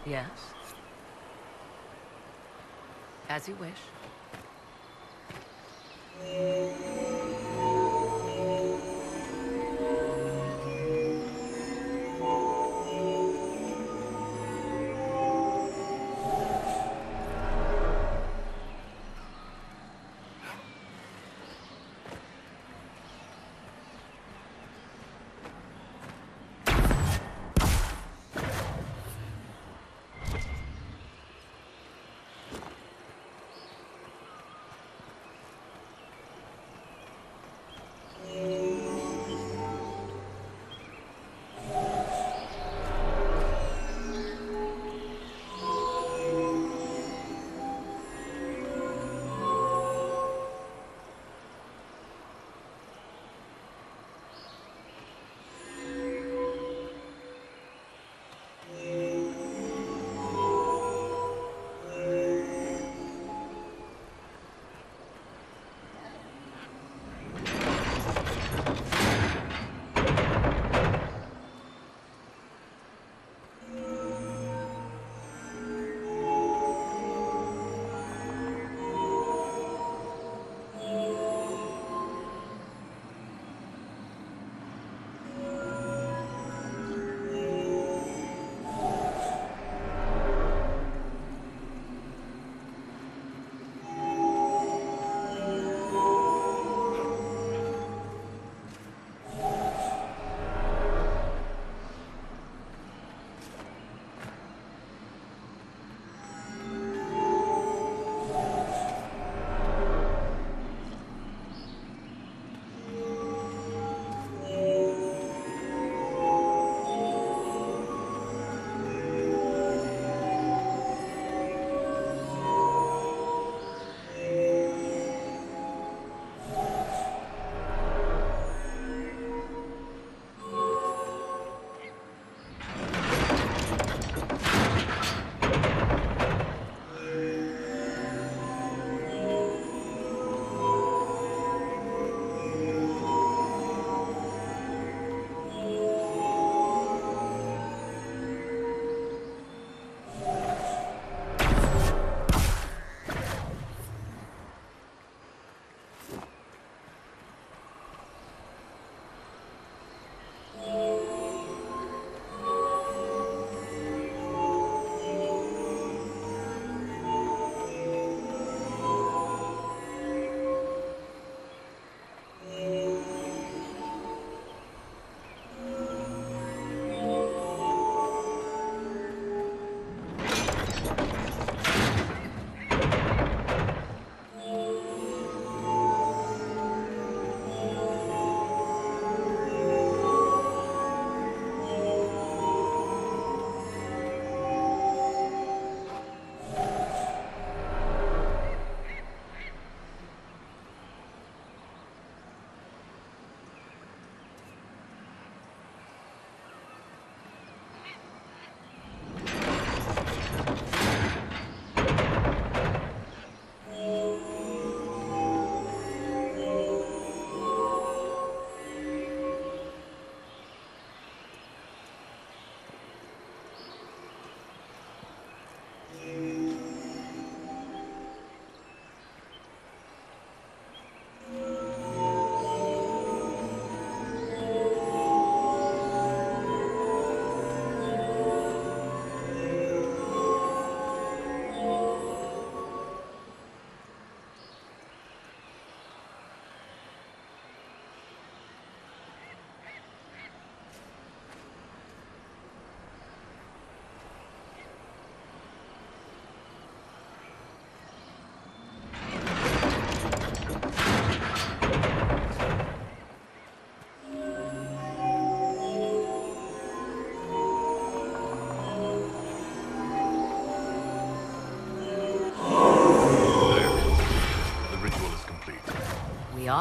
Yes? As you wish.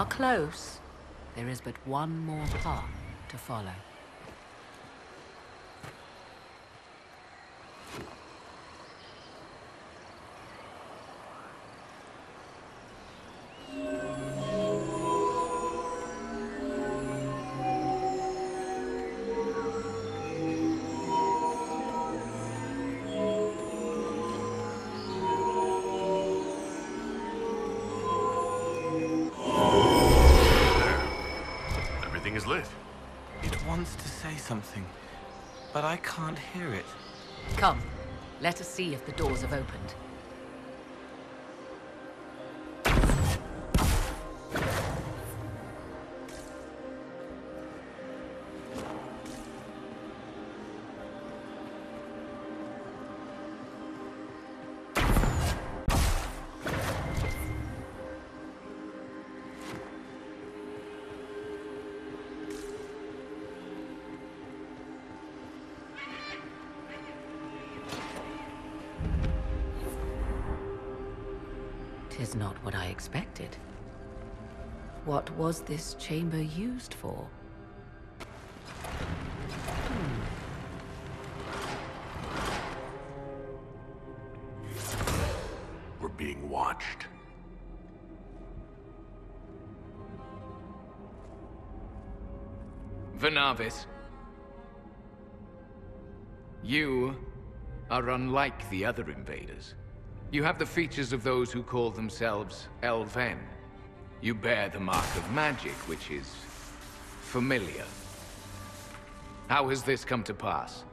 are close. There is but one more path to follow. Everything is lit. It wants to say something, but I can't hear it. Come, let us see if the doors have opened. Tis not what I expected. What was this chamber used for? We're being watched. Venavis, you are unlike the other invaders. You have the features of those who call themselves Elven. You bear the mark of magic, which is familiar. How has this come to pass?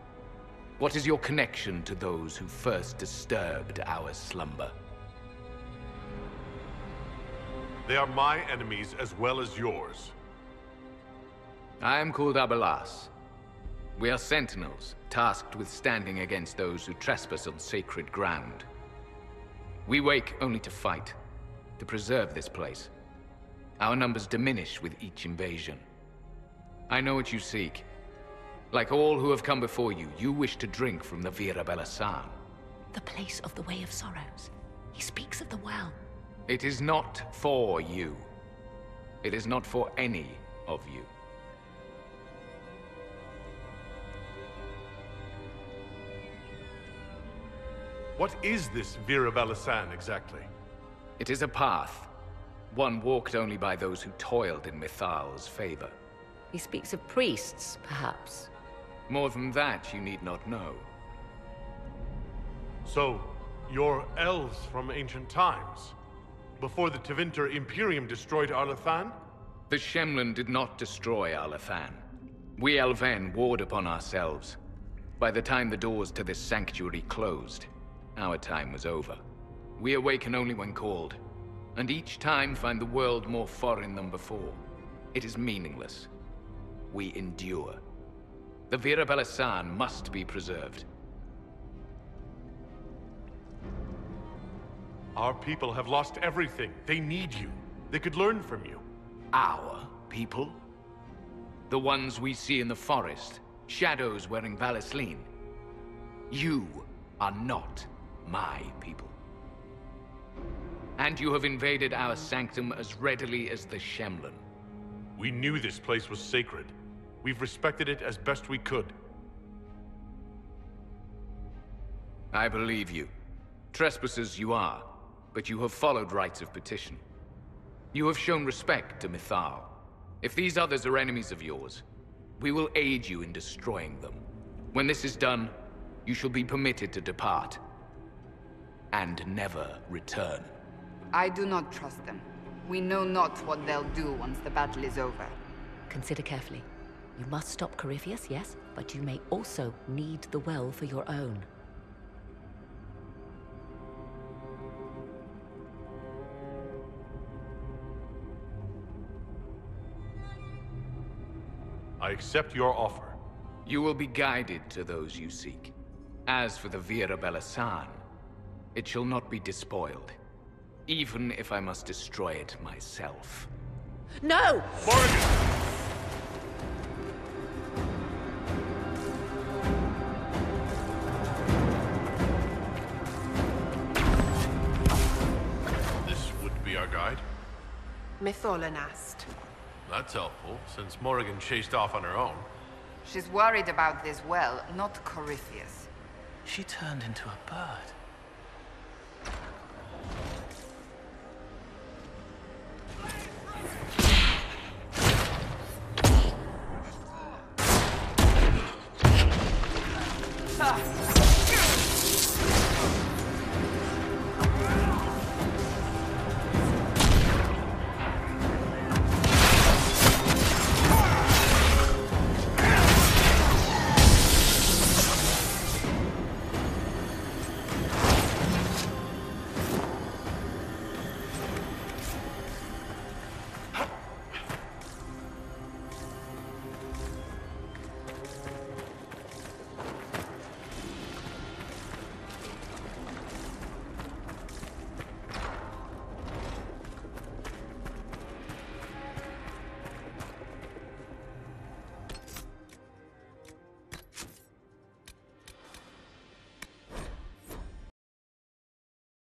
What is your connection to those who first disturbed our slumber? They are my enemies as well as yours. I am called Abelas. We are sentinels, tasked with standing against those who trespass on sacred ground. We wake only to fight, to preserve this place. Our numbers diminish with each invasion. I know what you seek. Like all who have come before you, you wish to drink from the Vira Belasan. The place of the Way of Sorrows. He speaks of the well. It is not for you. It is not for any of you. What is this Vira Belasan exactly? It is a path. One walked only by those who toiled in Mithal's favor. He speaks of priests, perhaps. More than that, you need not know. So, you're elves from ancient times? Before the Tevinter Imperium destroyed Arlathan? The Shemlen did not destroy Arlathan. We Elven warred upon ourselves. By the time the doors to this sanctuary closed, our time was over. We awaken only when called, and each time find the world more foreign than before. It is meaningless. We endure. The Vira Belasan must be preserved. Our people have lost everything. They need you. They could learn from you. Our people? The ones we see in the forest, shadows wearing Valisleen. You are not my people. And you have invaded our sanctum as readily as the Shemlen. We knew this place was sacred. We've respected it as best we could. I believe you. Trespassers you are, but you have followed rites of petition. You have shown respect to Mithal. If these others are enemies of yours, we will aid you in destroying them. When this is done, you shall be permitted to depart. And never return. I do not trust them. We know not what they'll do once the battle is over. Consider carefully. You must stop Corypheus, yes, but you may also need the well for your own. I accept your offer. You will be guided to those you seek. As for the Vira Belasan, it shall not be despoiled. Even if I must destroy it myself. No! Morgan! This would be our guide? Mytholan asked. That's helpful, since Morrigan chased off on her own. She's worried about this well, not Corypheus. She turned into a bird.